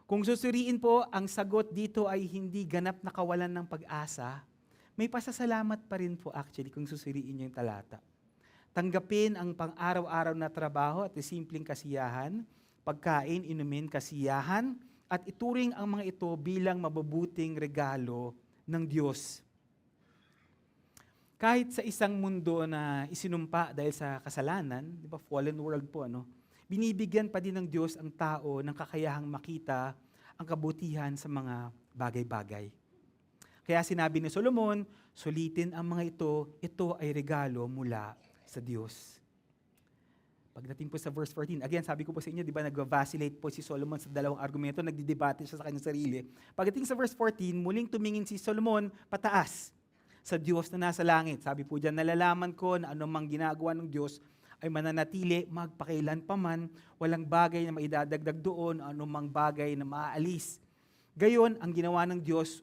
Kung susuriin po, ang sagot dito ay hindi ganap na kawalan ng pag-asa, may pasasalamat pa rin po actually kung susuriin niyo yung talata. Tanggapin ang pang-araw-araw na trabaho at simpleng kasiyahan, pagkain, inumin, kasiyahan, at ituring ang mga ito bilang mabubuting regalo ng Diyos. Kahit sa isang mundo na isinumpa dahil sa kasalanan, di ba, fallen world po, binibigyan pa din ng Diyos ang tao ng kakayahang makita ang kabutihan sa mga bagay-bagay. Kaya sinabi ni Solomon, sulitin ang mga ito ay regalo mula sa Diyos. Pagdating po sa verse 14, again, sabi ko po sa inyo, di ba, nag-vacillate po si Solomon sa dalawang argumento, nagdidebate siya sa kanyang sarili. Pagdating sa verse 14, muling tumingin si Solomon pataas sa Diyos na nasa langit. Sabi po dyan, nalalaman ko na anumang ginagawa ng Diyos ay mananatili magpakailan pa man, walang bagay na maidadagdag doon, anumang bagay na maaalis. Gayon ang ginawa ng Diyos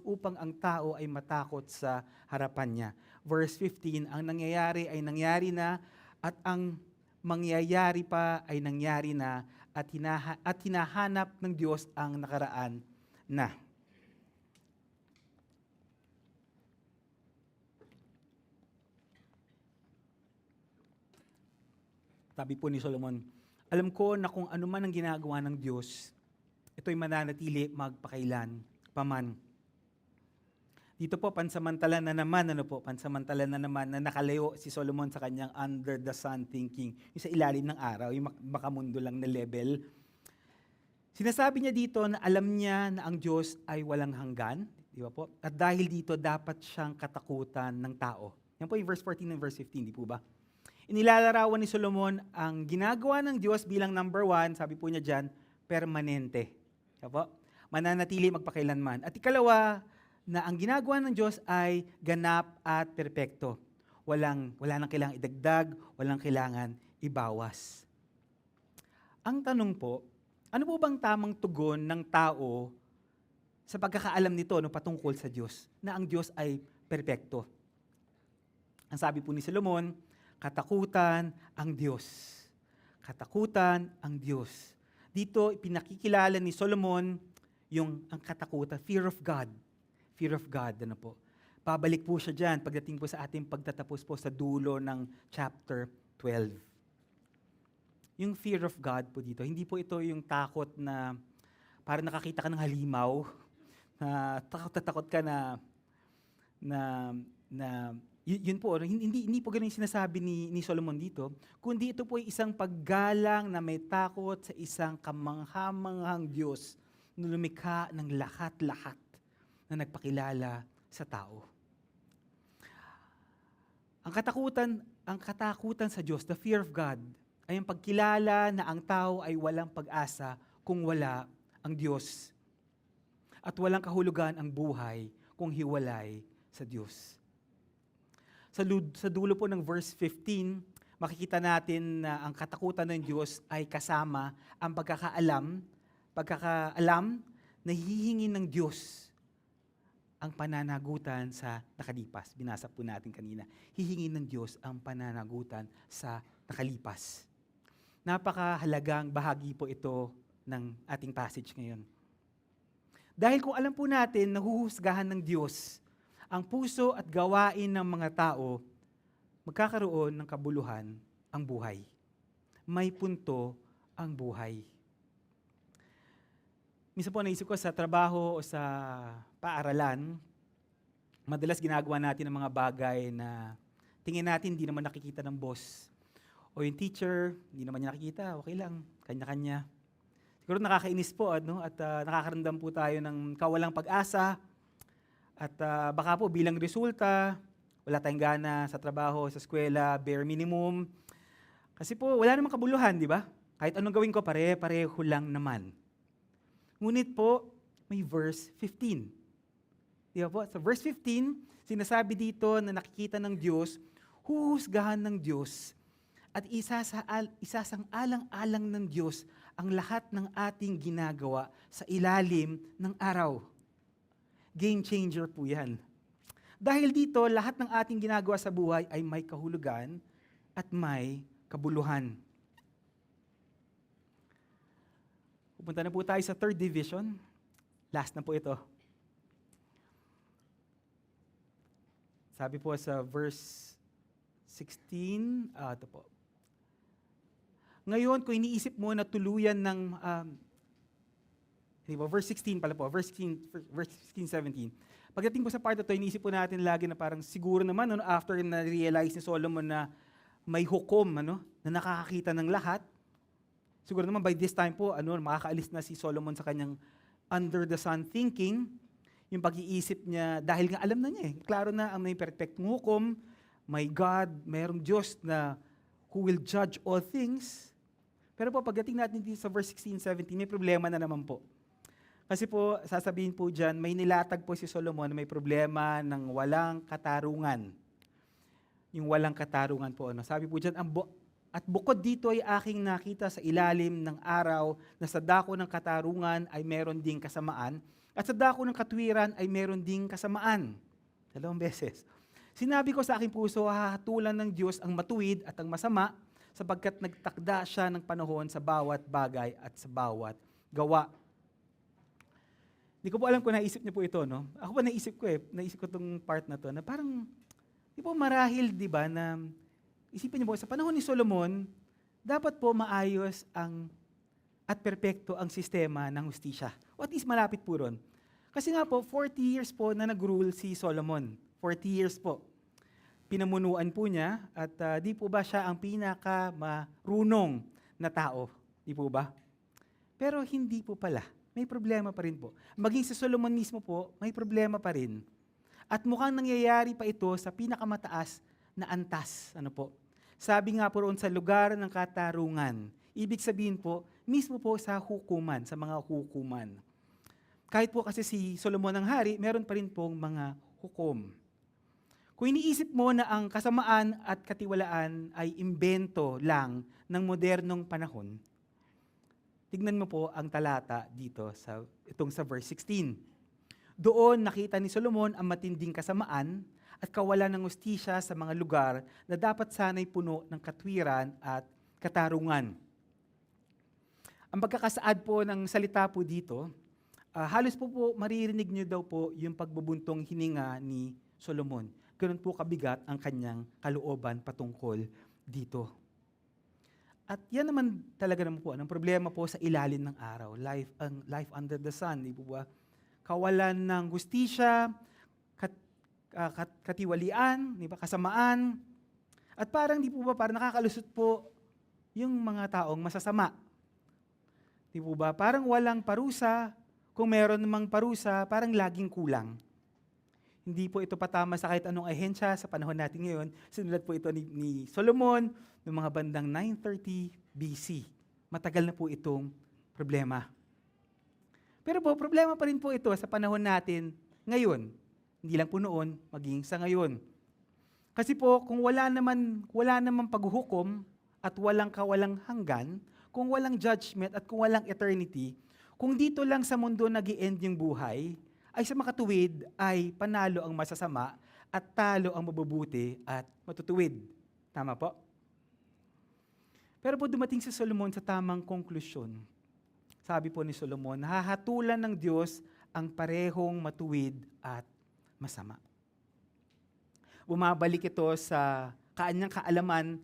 upang ang tao ay matakot sa harapan niya. Verse 15, ang nangyayari ay nangyari na, at ang mangyayari pa ay nangyari na, at hinahanap ng Diyos ang nakaraan na. Sabi po ni Solomon, alam ko na kung ano man ang ginagawa ng Diyos, ito'y mananatili magpakailan paman. Dito po, pansamantala na naman na nakalayo si Solomon sa kanyang under the sun thinking, yung sa ilalim ng araw, yung makamundo lang na level. Sinasabi niya dito na alam niya na ang Diyos ay walang hanggan, di ba po? At dahil dito, dapat siyang katakutan ng tao. Yan po yung verse 14 and verse 15, di po ba? Inilalarawan ni Solomon ang ginagawa ng Diyos bilang number 1, sabi po niya dyan, permanente. Diba? Mananatili magpakailanman. At ikalawa, na ang ginagawa ng Diyos ay ganap at perpekto. Wala nang kailangan idagdag, walang kailangan ibawas. Ang tanong po, ano po bang tamang tugon ng tao sa pagkakaalam nito patungkol sa Diyos, na ang Diyos ay perpekto? Ang sabi po ni Solomon, katakutan ang Diyos. Katakutan ang Diyos. Dito, pinakikilala ni Solomon ang katakutan, fear of God. Fear of God, Pabalik po siya dyan pagdating po sa ating pagtatapos po sa dulo ng chapter 12. Yung fear of God po dito, hindi po ito yung takot na parang nakakita ka ng halimaw, na takot ka yun po, hindi po ganun yung sinasabi ni Solomon dito, kundi ito po ay isang paggalang na may takot sa isang kamangha-manghang Diyos na lumikha ng lahat-lahat na nagpakilala sa tao. Ang katakutan sa Diyos, the fear of God, ay ang pagkilala na ang tao ay walang pag-asa kung wala ang Diyos. At walang kahulugan ang buhay kung hiwalay sa Diyos. Sa dulo po ng verse 15, makikita natin na ang katakutan ng Diyos ay kasama ang pagkakaalam na hihingi ng Diyos ang pananagutan sa nakalipas. Binasa po natin kanina. Hihingi ng Diyos ang pananagutan sa nakalipas. Napakahalagang bahagi po ito ng ating passage ngayon. Dahil kung alam po natin na huhusgahan ng Diyos ang puso at gawain ng mga tao, magkakaroon ng kabuluhan ang buhay. May punto ang buhay. Minsan po naisip ko sa trabaho o sa paaralan, madalas ginagawa natin ang mga bagay na tingin natin hindi naman nakikita ng boss. O yung teacher, hindi naman niya nakikita, okay lang, kanya-kanya. Siguro nakakainis po at nakakaramdam po tayo ng kawalang pag-asa. At baka po bilang resulta, wala tayong gana sa trabaho, sa eskwela, bare minimum. Kasi po wala namang kabuluhan, di ba? Kahit anong gawin ko, pare-pareho lang naman. Ngunit po, may verse 15. Di ba po? Sa verse 15, sinasabi dito na nakikita ng Diyos, huhusgahan ng Diyos, at isasang-alang-alang ng Diyos ang lahat ng ating ginagawa sa ilalim ng araw. Game changer po yan. Dahil dito, lahat ng ating ginagawa sa buhay ay may kahulugan at may kabuluhan. Pupunta na po tayo sa third division. Last na po ito. Sabi po sa verse 16, ito po. Ngayon, kung iniisip mo na tuluyan ng, verse 16 pala po, verse 16, 17. Pagdating po sa part ito, iniisip po natin lagi na parang siguro naman, after na-realize ni Solomon na may hukom, na nakakakita ng lahat, siguro naman by this time po, makakaalis na si Solomon sa kanyang under the sun thinking, yung pag-iisip niya, dahil nga alam na niya klaro na ang may perfectong hukom, may God, mayroong Diyos na who will judge all things. Pero po, pagdating natin dito sa verse 16, 17, may problema na naman po. Kasi po, sasabihin po dyan, may nilatag po si Solomon na may problema ng walang katarungan. Yung walang katarungan po. Sabi po dyan, at bukod dito ay aking nakita sa ilalim ng araw na sa dako ng katarungan ay meron ding kasamaan, at sa dako ng katwiran ay meron ding kasamaan. 2 beses. Sinabi ko sa aking puso, hahatulan ng Diyos ang matuwid at ang masama, sapagkat nagtakda siya ng panahon sa bawat bagay at sa bawat gawa. Hindi ko po alam kung naisip niyo po ito, no? Ako po naisip ko itong part na to, na parang, di po marahil, di ba, na isipin niyo po, sa panahon ni Solomon, dapat po maayos at perpekto ang sistema ng hustisya. O at least malapit po ron. Kasi nga po, 40 years po na nag-rule si Solomon. 40 years po. Pinamunuan po niya at di po ba siya ang pinaka-marunong na tao? Di po ba? Pero hindi po pala. May problema pa rin po. Maging sa Solomon mismo po, may problema pa rin. At mukhang nangyayari pa ito sa pinakamataas na antas. Sabi nga po roon sa lugar ng katarungan. Ibig sabihin po, mismo po sa hukuman, sa mga hukuman. Kahit po kasi si Solomon ang hari, meron pa rin pong mga hukom. Kung iniisip mo na ang kasamaan at katiwalaan ay imbento lang ng modernong panahon, tignan mo po ang talata dito sa verse 16. Doon nakita ni Solomon ang matinding kasamaan at kawalan ng hustisya sa mga lugar na dapat sana'y puno ng katwiran at katarungan. Ang pagkakasaad po ng salita po dito, halos po maririnig niyo daw po yung pagbubuntong hininga ni Solomon. Ganun po kabigat ang kanyang kalooban patungkol dito. At yan naman talaga naman po, ang problema po sa ilalim ng araw, life under the sun, di po ba? Kawalan ng hustisya, katiwalian, di ba? Kasamaan, at parang di po ba, parang nakakalusot po yung mga taong masasama. Di po ba? Parang walang parusa, kung meron namang parusa, parang laging kulang. Hindi po ito patama sa kahit anong ahensya sa panahon natin ngayon. Sinulat po ito ni Solomon noong mga bandang 930 BC. Matagal na po itong problema. Pero po, problema pa rin po ito sa panahon natin ngayon. Hindi lang po noon, maging sa ngayon. Kasi po, kung wala naman paghuhukom at walang kawalang hanggan, kung walang judgment at kung walang eternity, Kung dito lang sa mundo nag-i-end yung buhay, ay sa makatuwid ay panalo ang masasama at talo ang mabubuti at matutuwid. Tama po? Pero po dumating si Solomon sa tamang konklusyon. Sabi po ni Solomon, hahatulan ng Diyos ang parehong matuwid at masama. Bumabalik ito sa kanyang kaalaman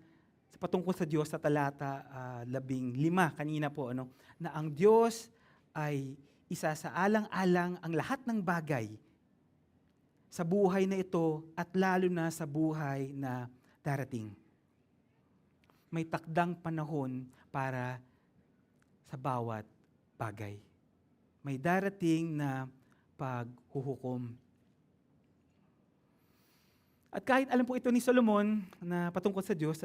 sa patungkol sa Diyos sa talata 15 kanina po, na ang Diyos ay isa sa alang-alang ang lahat ng bagay sa buhay na ito at lalo na sa buhay na darating. May takdang panahon para sa bawat bagay. May darating na paghuhukom. At kahit alam po ito ni Solomon na patungkol sa Diyos,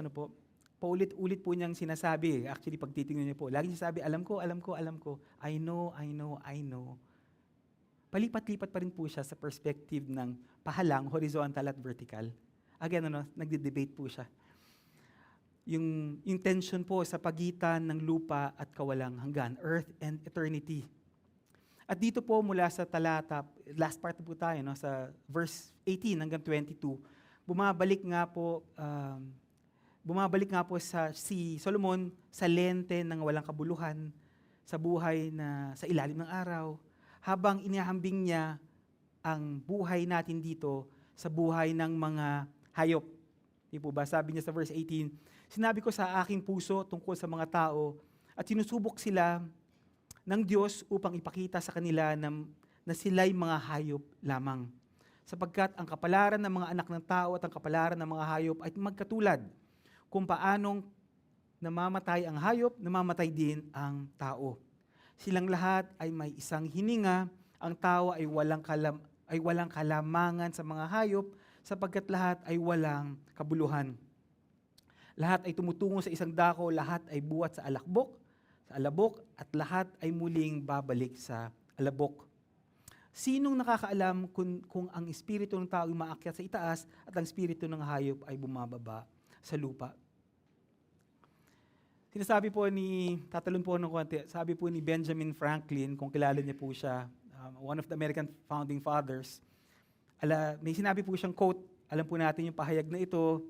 paulit-ulit po niyang sinasabi. Actually, pag titingnan niyo po, lagi niya sabi, alam ko. I know. Palipat-lipat pa rin po siya sa perspective ng pahalang, horizontal at vertical. Again, nagde-debate po siya. Yung tension po sa pagitan ng lupa at kawalang hanggan, earth and eternity. At dito po mula sa talata, last part po tayo, sa verse 18 hanggang 22, bumabalik nga po si Solomon sa lente ng walang kabuluhan, sa buhay na sa ilalim ng araw, habang inihambing niya ang buhay natin dito sa buhay ng mga hayop. Di po ba? Sabi niya sa verse 18, sinabi ko sa aking puso tungkol sa mga tao at sinusubok sila ng Diyos upang ipakita sa kanila na sila'y mga hayop lamang. Sapagkat ang kapalaran ng mga anak ng tao at ang kapalaran ng mga hayop ay magkatulad. Kung paanong namamatay ang hayop, namamatay din ang tao. Silang lahat ay may isang hininga, ang tao ay walang kalamangan sa mga hayop, sapagkat lahat ay walang kabuluhan. Lahat ay tumutungo sa isang dako, lahat ay buhat sa alabok, at lahat ay muling babalik sa alabok. Sinong nakakaalam kung ang espiritu ng tao ay maakyat sa itaas at ang espiritu ng hayop ay bumababa sa lupa? Sinasabi po tatalon po ng konti, sabi po ni Benjamin Franklin, kung kilala niya po siya, one of the American founding fathers, may sinabi po siyang quote, alam po natin yung pahayag na ito,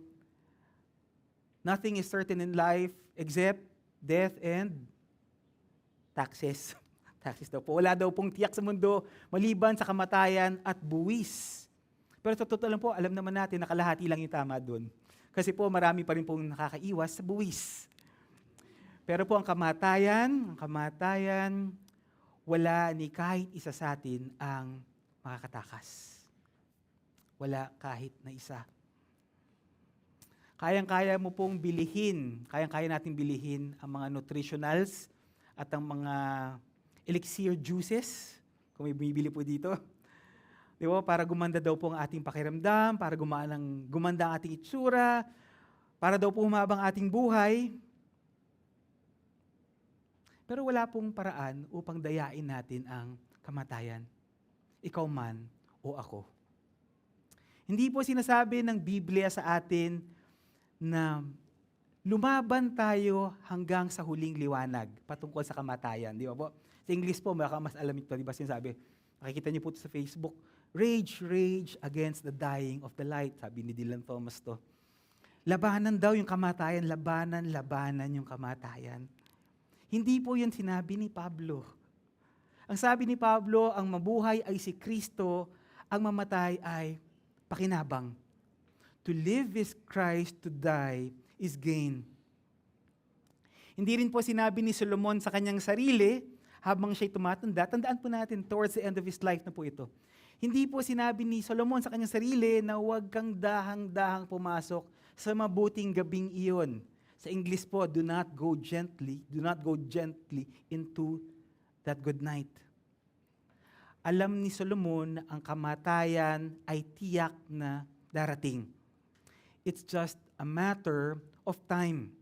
nothing is certain in life except death and taxes. Taxes daw po. Wala daw pong tiyak sa mundo maliban sa kamatayan at buwis. Pero sa totoo lang po, alam naman natin na kalahati lang yung tama doon. Kasi po marami pa rin pong nakakaiwas sa buwis. Pero po ang kamatayan, wala ni kahit isa sa atin ang makakatakas. Wala kahit na isa. Kayang-kaya natin bilihin ang mga nutritionals at ang mga elixir juices, kung may bumibili po dito. Di ba? Para gumanda daw po ang ating pakiramdam, para gumanda ang ating itsura, para daw po humabang ating buhay. Pero wala pong paraan upang dayain natin ang kamatayan. Ikaw man o ako. Hindi po sinasabi ng Biblia sa atin na lumaban tayo hanggang sa huling liwanag patungkol sa kamatayan. Di ba po? Sa English po, baka mas alam ito. Di ba sinasabi? Makikita niyo po ito sa Facebook. Rage against the dying of the light. Sabi ni Dylan Thomas to. Labanan daw yung kamatayan. Labanan yung kamatayan. Hindi po yun sinabi ni Pablo. Ang sabi ni Pablo, ang mabuhay ay si Kristo, ang mamatay ay pakinabang. To live is Christ, to die is gain. Hindi rin po sinabi ni Solomon sa kanyang sarili, habang siya'y tumatanda, tandaan po natin, towards the end of his life na po ito. Hindi po sinabi ni Solomon sa kanyang sarili na huwag kang dahang-dahang pumasok sa mabuting gabing iyon. Sa English po, do not go gently into that good night. Alam ni Solomon na ang kamatayan ay tiyak na darating. It's just a matter of time.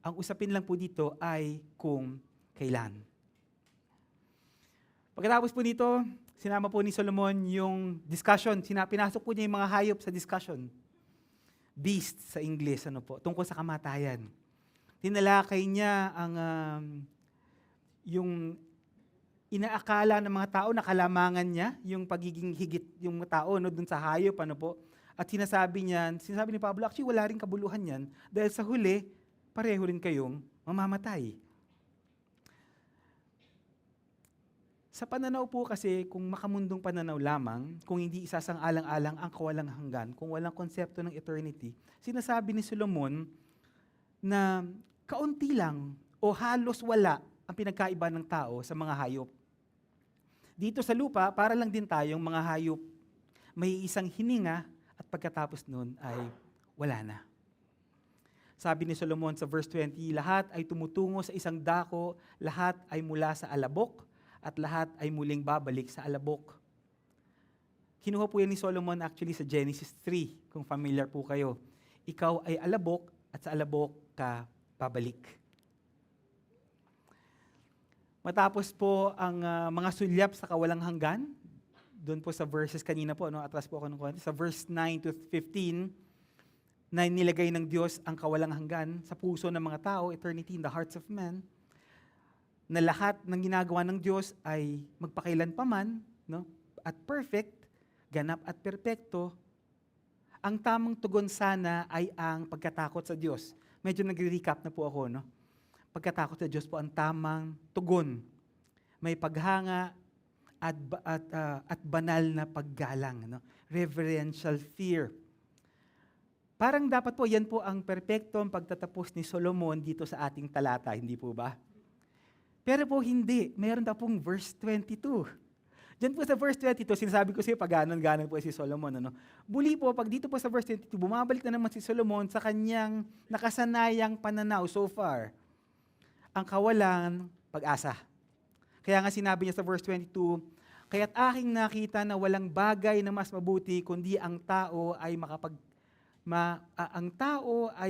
Ang usapin lang po dito ay kung kailan. Pagkatapos po nito, sinama po ni Solomon yung discussion. Pinasok po niya yung mga hayop sa discussion. Beast sa English, tungkol sa kamatayan. Tinalakay niya yung inaakala ng mga tao na kalamangan niya yung pagiging higit yung tao no, dun sa hayop, ano po. At sinasabi ni Pablo, actually wala rin kabuluhan yan dahil sa huli, pareho rin kayong mamamatay. Sa pananaw po kasi, kung makamundong pananaw lamang, kung hindi isasang-alang-alang ang kawalang hanggan, kung walang konsepto ng eternity, sinasabi ni Solomon na kaunti lang o halos wala ang pinagkaiba ng tao sa mga hayop. Dito sa lupa, para lang din tayong mga hayop. May isang hininga at pagkatapos nun ay wala na. Sabi ni Solomon sa verse 20, lahat ay tumutungo sa isang dako, lahat ay mula sa alabok, at lahat ay muling babalik sa alabok. Kinuha po yan ni Solomon actually sa Genesis 3, kung familiar po kayo. Ikaw ay alabok, at sa alabok ka babalik. Matapos po ang mga sulyap sa kawalang hanggan, doon po sa verses kanina po, no, atras po ako ng konti, sa verse 9 to 15, na nilagay ng Diyos ang kawalang hanggan sa puso ng mga tao, eternity in the hearts of men, na lahat ng ginagawa ng Diyos ay magpakailanpaman, no, at perfect, ganap at perpekto. Ang tamang tugon sana ay ang pagkatakot sa Diyos. Medyo nagre-recap na po ako, no? Pagkatakot sa Diyos po ang tamang tugon. May paghanga at banal na paggalang, no? Reverential fear. Parang dapat po, yan po ang perpektong pagtatapos ni Solomon dito sa ating talata, hindi po ba? Pero po hindi, meron daw pong verse 22. Diyan po sa verse 22, sinasabi ko siya, pag-ganon-ganon po si Solomon. Ano? Buli po, pag dito po sa verse 22, bumabalik na naman si Solomon sa kanyang nakasanayang pananaw so far. Ang kawalan, pag-asa. Kaya nga sinabi niya sa verse 22, kaya't aking nakita na walang bagay na mas mabuti kundi ang tao ay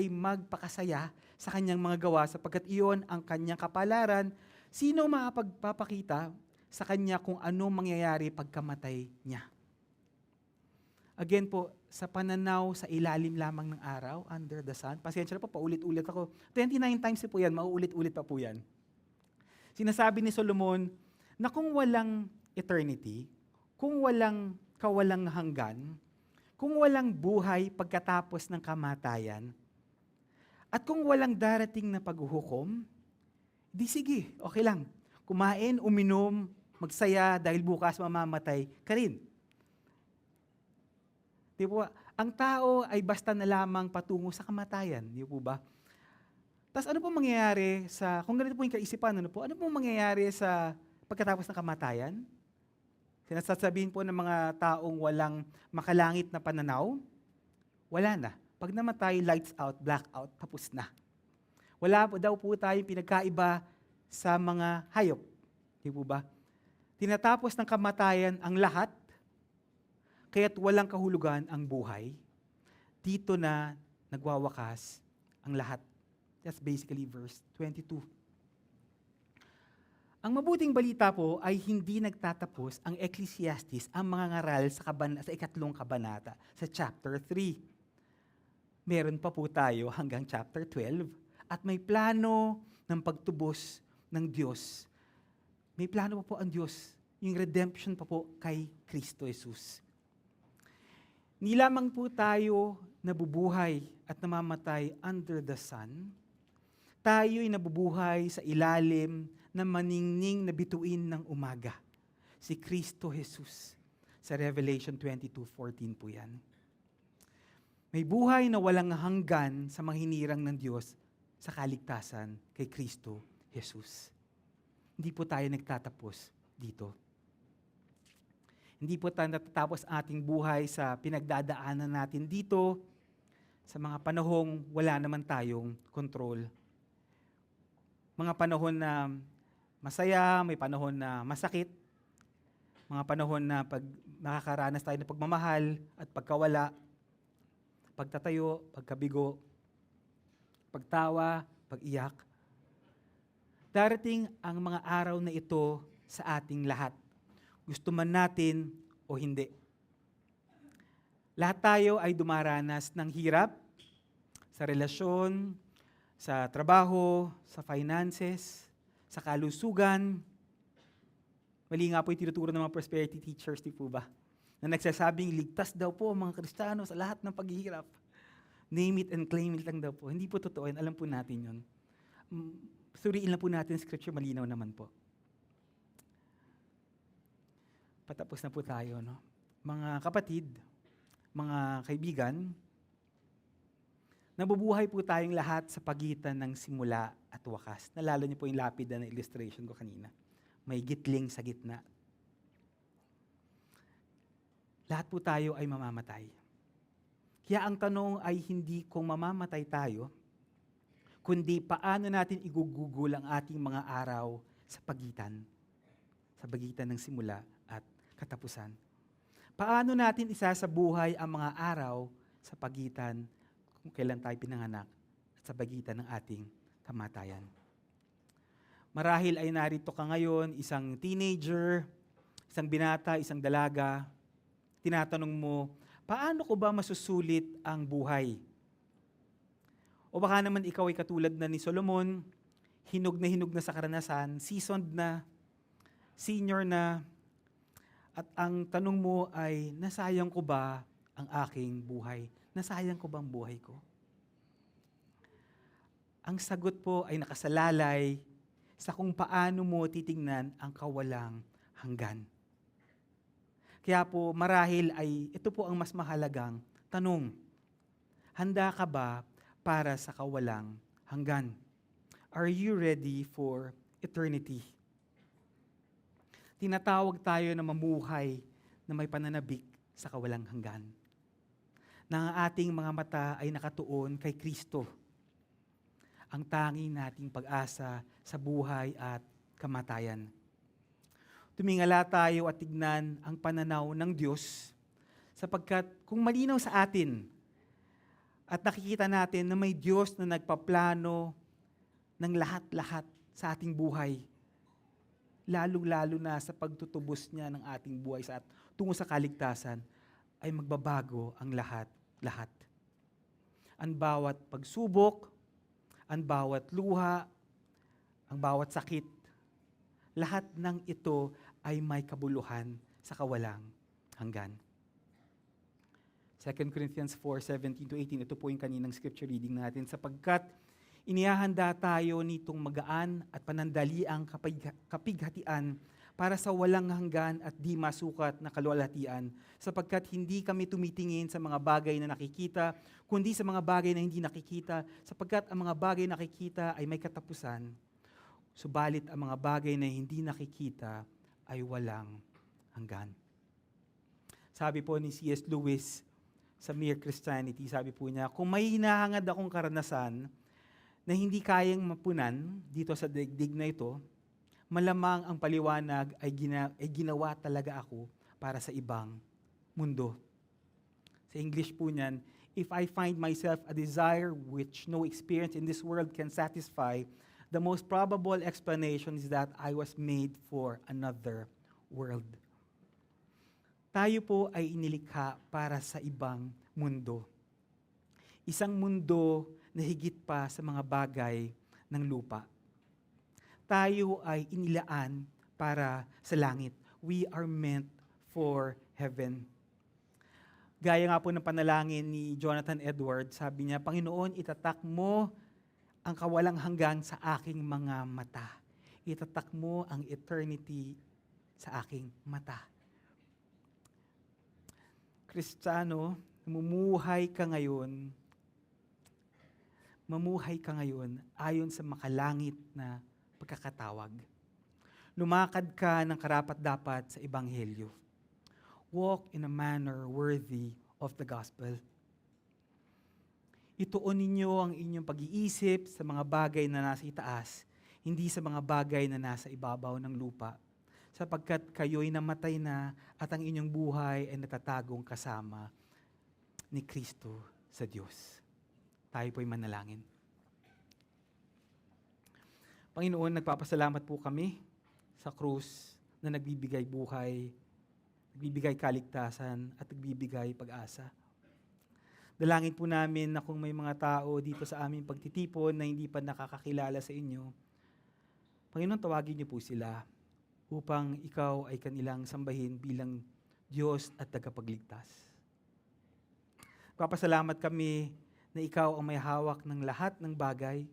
magpakasaya sa kanyang mga gawa sapagkat iyon ang kanyang kapalaran. Sino makapagpapakita sa kanya kung ano mangyayari pagkamatay niya? Again po, sa pananaw sa ilalim lamang ng araw, under the sun, pasensya na po, paulit-ulit ako. 29 times po yan, mauulit-ulit pa po yan. Sinasabi ni Solomon na kung walang eternity, kung walang kawalang hanggan, kung walang buhay pagkatapos ng kamatayan, at kung walang darating na paghuhukom, di sige, okay lang. Kumain, uminom, magsaya dahil bukas mamamatay ka rin. Di po ba? Ang tao ay basta na lamang patungo sa kamatayan. Di po ba? Tapos ano po mangyayari kung ganito po yung kaisipan, ano po mangyayari sa pagkatapos ng kamatayan? Sinasasabihin po ng mga taong walang makalangit na pananaw, wala na. Pag namatay, lights out, blackout, tapos na. Wala po daw po tayong pinagkaiba sa mga hayop. Di po ba? Tinatapos ng kamatayan ang lahat, kaya't walang kahulugan ang buhay. Dito na nagwawakas ang lahat. That's basically verse 22. Ang mabuting balita po ay hindi nagtatapos ang Ecclesiastes, ang mga ngaral sa ikatlong kabanata, sa chapter 3. Meron pa po tayo hanggang chapter 12 at may plano ng pagtubos ng Diyos. May plano pa po ang Diyos, yung redemption pa po kay Kristo Jesus. Ni lamang po tayo nabubuhay at namamatay under the sun, tayo'y nabubuhay sa ilalim ng maningning na bituin ng umaga. Si Kristo Jesus. Sa Revelation 22:14 po yan. May buhay na walang hanggan sa mga hinirang ng Diyos sa kaligtasan kay Kristo Jesus. Hindi po tayo nagtatapos dito. Hindi po tayo natatapos ating buhay sa pinagdadaanan natin dito sa mga panahong wala naman tayong control. Mga panahon na masaya, may panahon na masakit, mga panahon na pag nakakaranas tayo ng pagmamahal at pagkawala, pagtatayo, pagkabigo, pagtawa, pag-iyak. Darating ang mga araw na ito sa ating lahat. Gusto man natin o hindi. Lahat tayo ay dumaranas ng hirap sa relasyon, sa trabaho, sa finances, sa kalusugan. Mali nga po yung tinuturo ng mga prosperity teachers, di po ba? Na nagsasabing ligtas daw po ang mga Kristiyano sa lahat ng paghihirap. Name it and claim it lang daw po. Hindi po totoo yan. Alam po natin yun. Suriin lang po natin ang scripture, malinaw naman po. Patapos na po tayo, no? Mga kapatid, mga kaibigan, nabubuhay po tayong lahat sa pagitan ng simula at wakas. Nalala niyo po yung lapid na illustration ko kanina. May gitling sa gitna. Lahat po tayo ay mamamatay. Kaya ang tanong ay hindi kung mamamatay tayo, kundi paano natin igugugol ang ating mga araw sa pagitan ng simula at katapusan. Paano natin isasabuhay ang mga araw sa pagitan kung kailan tayo pinanganak at sa pagitan ng ating kamatayan. Marahil ay narito ka ngayon, isang teenager, isang binata, isang dalaga, tinatanong mo, paano ko ba masusulit ang buhay? O baka naman ikaw ay katulad na ni Solomon, hinog na sa karanasan, seasoned na, senior na, at ang tanong mo ay, nasayang ko ba ang aking buhay? Nasayang ko ba ang buhay ko? Ang sagot po ay nakasalalay sa kung paano mo titingnan ang kawalang hanggan. Kaya po, marahil ay ito po ang mas mahalagang tanong. Handa ka ba para sa kawalang hanggan? Are you ready for eternity? Tinatawag tayo na mamuhay na may pananabik sa kawalang hanggan. Na ang ating mga mata ay nakatuon kay Kristo. Ang tanging nating pag-asa sa buhay at kamatayan. Tumingala tayo at tignan ang pananaw ng Diyos sapagkat kung malinaw sa atin at nakikita natin na may Diyos na nagpaplano ng lahat-lahat sa ating buhay, lalong-lalo na sa pagtutubos niya ng ating buhay tungo sa kaligtasan, ay magbabago ang lahat-lahat. Ang bawat pagsubok, ang bawat luha, ang bawat sakit, lahat ng ito ay may kabuluhan sa kawalang hanggan. 2 Corinthians 4:17-18, ito po yung kaninang scripture reading natin, sapagkat inihahanda tayo nitong magaan at panandaliang kapighatian para sa walang hanggan at di masukat na kaluwalhatian, sapagkat hindi kami tumitingin sa mga bagay na nakikita, kundi sa mga bagay na hindi nakikita, sapagkat ang mga bagay na nakikita ay may katapusan, subalit ang mga bagay na hindi nakikita ay walang hanggan. Sabi po ni C.S. Lewis sa Mere Christianity, sabi po niya, kung may hinahangad akong karanasan na hindi kayang mapunan dito sa daigdig na ito, malamang ang paliwanag ay ginawa talaga ako para sa ibang mundo. Sa English po niyan, if I find myself a desire which no experience in this world can satisfy, the most probable explanation is that I was made for another world. Tayo po ay inilikha para sa ibang mundo. Isang mundo na higit pa sa mga bagay ng lupa. Tayo ay inilaan para sa langit. We are meant for heaven. Gaya nga po ng panalangin ni Jonathan Edwards, sabi niya, Panginoon, itatak mo ang kawalang hanggan sa aking mga mata. Itatak mo ang eternity sa aking mata. Kristiyano, mamuhay ka ngayon ayon sa makalangit na pagkakatawag. Lumakad ka ng karapat-dapat sa Ebanghelyo. Walk in a manner worthy of the gospel. Ituon ninyo ang inyong pag-iisip sa mga bagay na nasa itaas, hindi sa mga bagay na nasa ibabaw ng lupa, sapagkat kayo'y namatay na at ang inyong buhay ay natatagong kasama ni Kristo sa Diyos. Tayo po'y manalangin. Panginoon, nagpapasalamat po kami sa krus na nagbibigay buhay, nagbibigay kaligtasan, at nagbibigay pag-asa. Dalangin po namin na kung may mga tao dito sa aming pagtitipon na hindi pa nakakakilala sa inyo, Panginoon, tawagin niyo po sila. upang ikaw ay kanilang sambahin bilang Diyos at tagapagligtas. Papasalamat kami na ikaw ang may hawak ng lahat ng bagay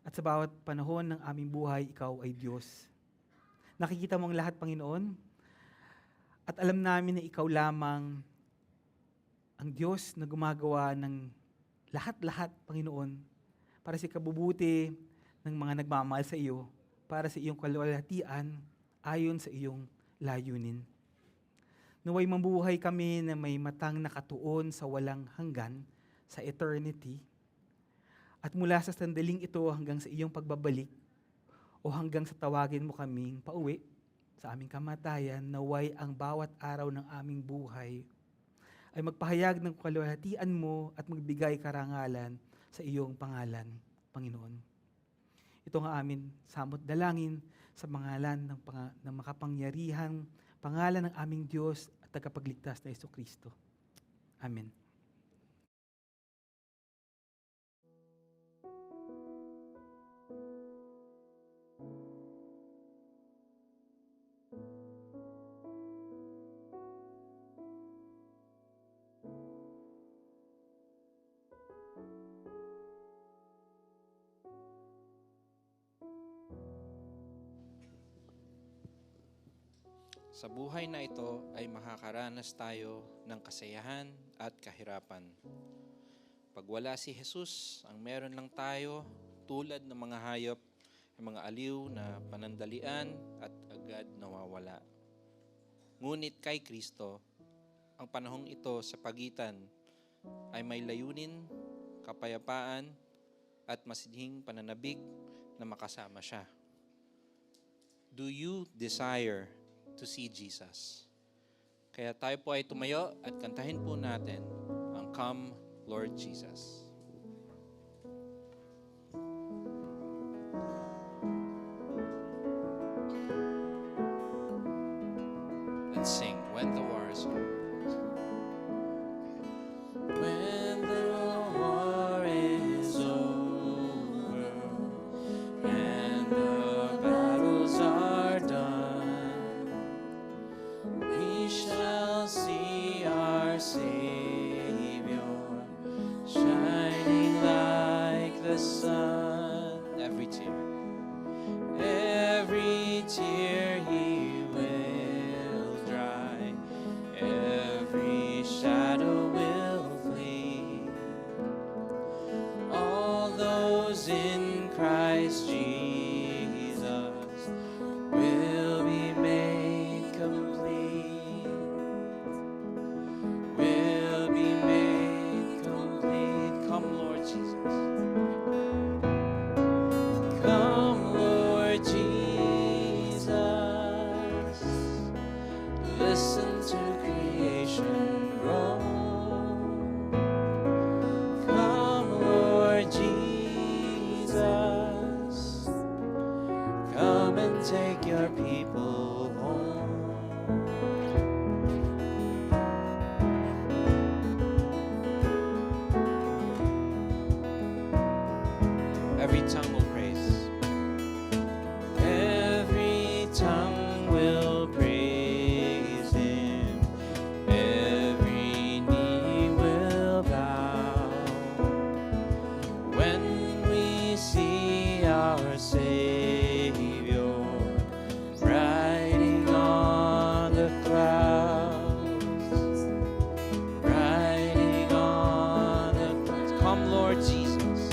at sa bawat panahon ng aming buhay, ikaw ay Diyos. Nakikita mo ang lahat, Panginoon, at alam namin na ikaw lamang ang Diyos na gumagawa ng lahat-lahat, Panginoon, para sa kabubuti ng mga nagmamahal sa iyo, para sa iyong kaluwalhatian, ayon sa iyong layunin. Naway mabuhay kami na may matang nakatuon sa walang hanggan, sa eternity, at mula sa sandaling ito hanggang sa iyong pagbabalik, o hanggang sa tawagin mo kaming pauwi sa aming kamatayan, naway ang bawat araw ng aming buhay ay magpahayag ng kaluwalhatian mo at magbigay karangalan sa iyong pangalan, Panginoon. Ito nga amin samot dalangin sa pangalan ng makapangyarihang pangalan ng aming Diyos at tagapagligtas na Jesucristo. Amen. Sa buhay na ito ay makakaranas tayo ng kasayahan at kahirapan. Pag wala si Jesus, ang meron lang tayo, tulad ng mga hayop, ay mga aliw na panandalian at agad nawawala. Ngunit kay Kristo, ang panahong ito sa pagitan ay may layunin, kapayapaan, at masidhing pananabik na makasama siya. Do you desire to see Jesus? Kaya tayo po ay tumayo at kantahin po natin ang Come, Lord Jesus. Let's sing When the War is Over. When the war is over and the battles are done, we shall see our Savior shining like the sun. Every tear He will dry, every shadow will flee. All those in Christ Jesus will be made complete. Will be made complete. Come, Lord Jesus. Come, Lord Jesus. Listen to creation grow. Come, Lord Jesus. Come and take your people home. Every tongue will praise. Every tongue will praise Him. Every knee will bow. When we see our Savior riding on the clouds, riding on the clouds. Come, Lord Jesus.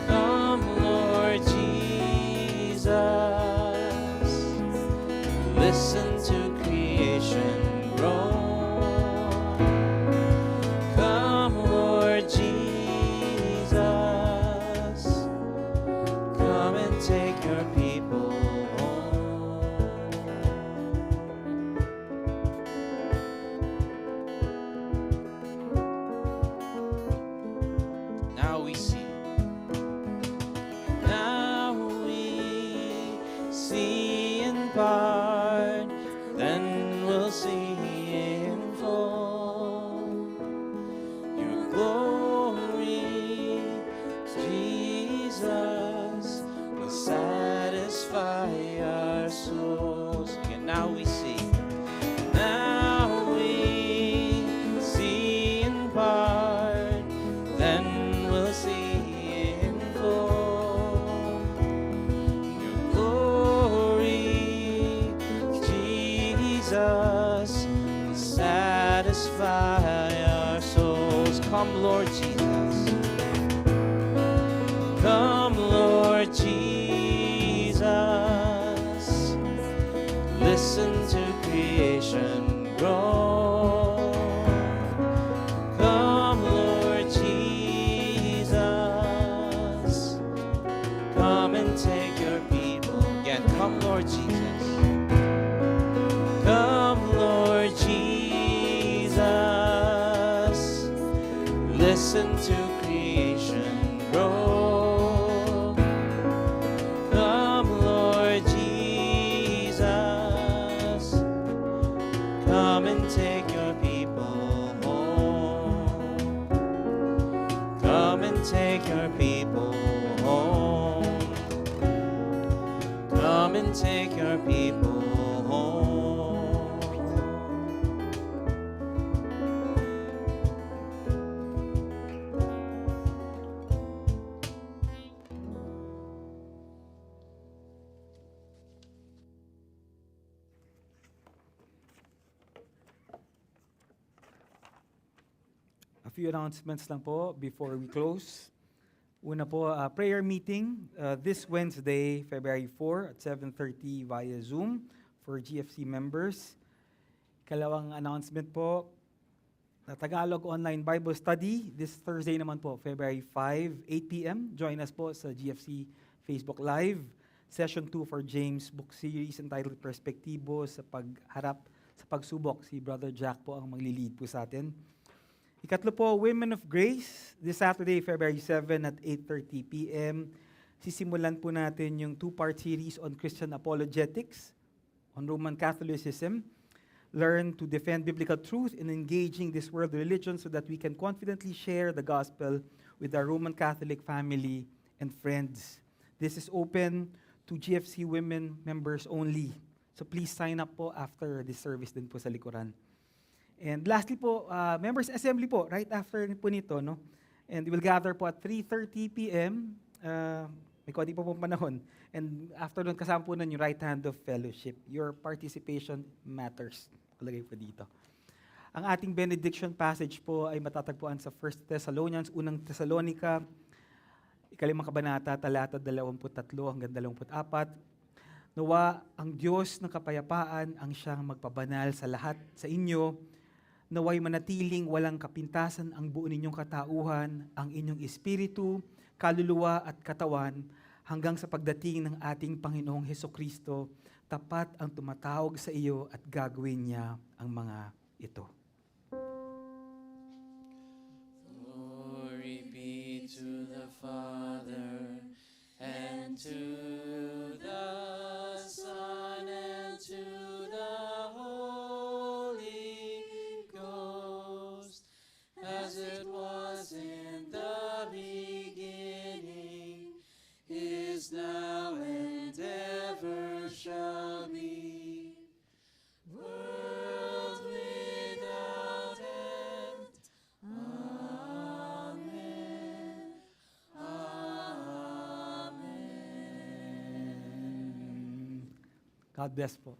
Come, Lord Jesus. Listen to creation grow. Come, Lord Jesus. Come and take your people home. Now we see. Now we see in part, then we'll see in full. Your glory, Jesus, will satisfy Come, Lord Jesus. Come, Lord Jesus. Listen to creation grow. Come, Lord Jesus. Come and take your people. Again, come, Lord Jesus. Come, Lord Jesus. Listen to creation grow. Come, Lord Jesus. Come and take your people home. Come and take your people home. Come and take your people home. A few announcements lang po before we close. Una po, prayer meeting this Wednesday, February 4 at 7:30 via Zoom for GFC members. Kalawang announcement po, Tagalog Online Bible Study this Thursday naman po, February 5, 8 p.m. Join us po sa GFC Facebook Live. Session 2 for James book series entitled Perspektibo sa pagharap sa pagsubok. Si Brother Jack po ang maglilid po sa atin. Ikatlo po, Women of Grace, this Saturday, February 7 at 8:30 p.m. Sisimulan po natin yung two-part series on Christian apologetics, on Roman Catholicism. Learn to defend biblical truth in engaging this world religion so that we can confidently share the gospel with our Roman Catholic family and friends. This is open to GFC women members only. So please sign up po after this service din po sa likuran. And lastly po, members assembly po, right after po nito, no? And we'll gather po at 3:30 p.m. May konti po pong panahon. And after nun, kasama po nun yung right hand of fellowship. Your participation matters. Kulagay po dito. Ang ating benediction passage po ay matatagpuan sa 1 Thessalonians, unang Thessalonica, ikalimang kabanata, talata 23 hanggang 24. Nawa ang Diyos ng kapayapaan ang siyang magpabanal sa lahat sa inyo. Naway manatiling walang kapintasan ang buo ninyong katauhan, ang inyong espiritu, kaluluwa at katawan, hanggang sa pagdating ng ating Panginoong Hesukristo, tapat ang tumatawag sa iyo at gagawin niya ang mga ito. Glory be to the Father, and to the Son, and to the Holy Ghost, as it was in the beginning, is now, and ever shall be, world without end. Amen. Amen. God bless po.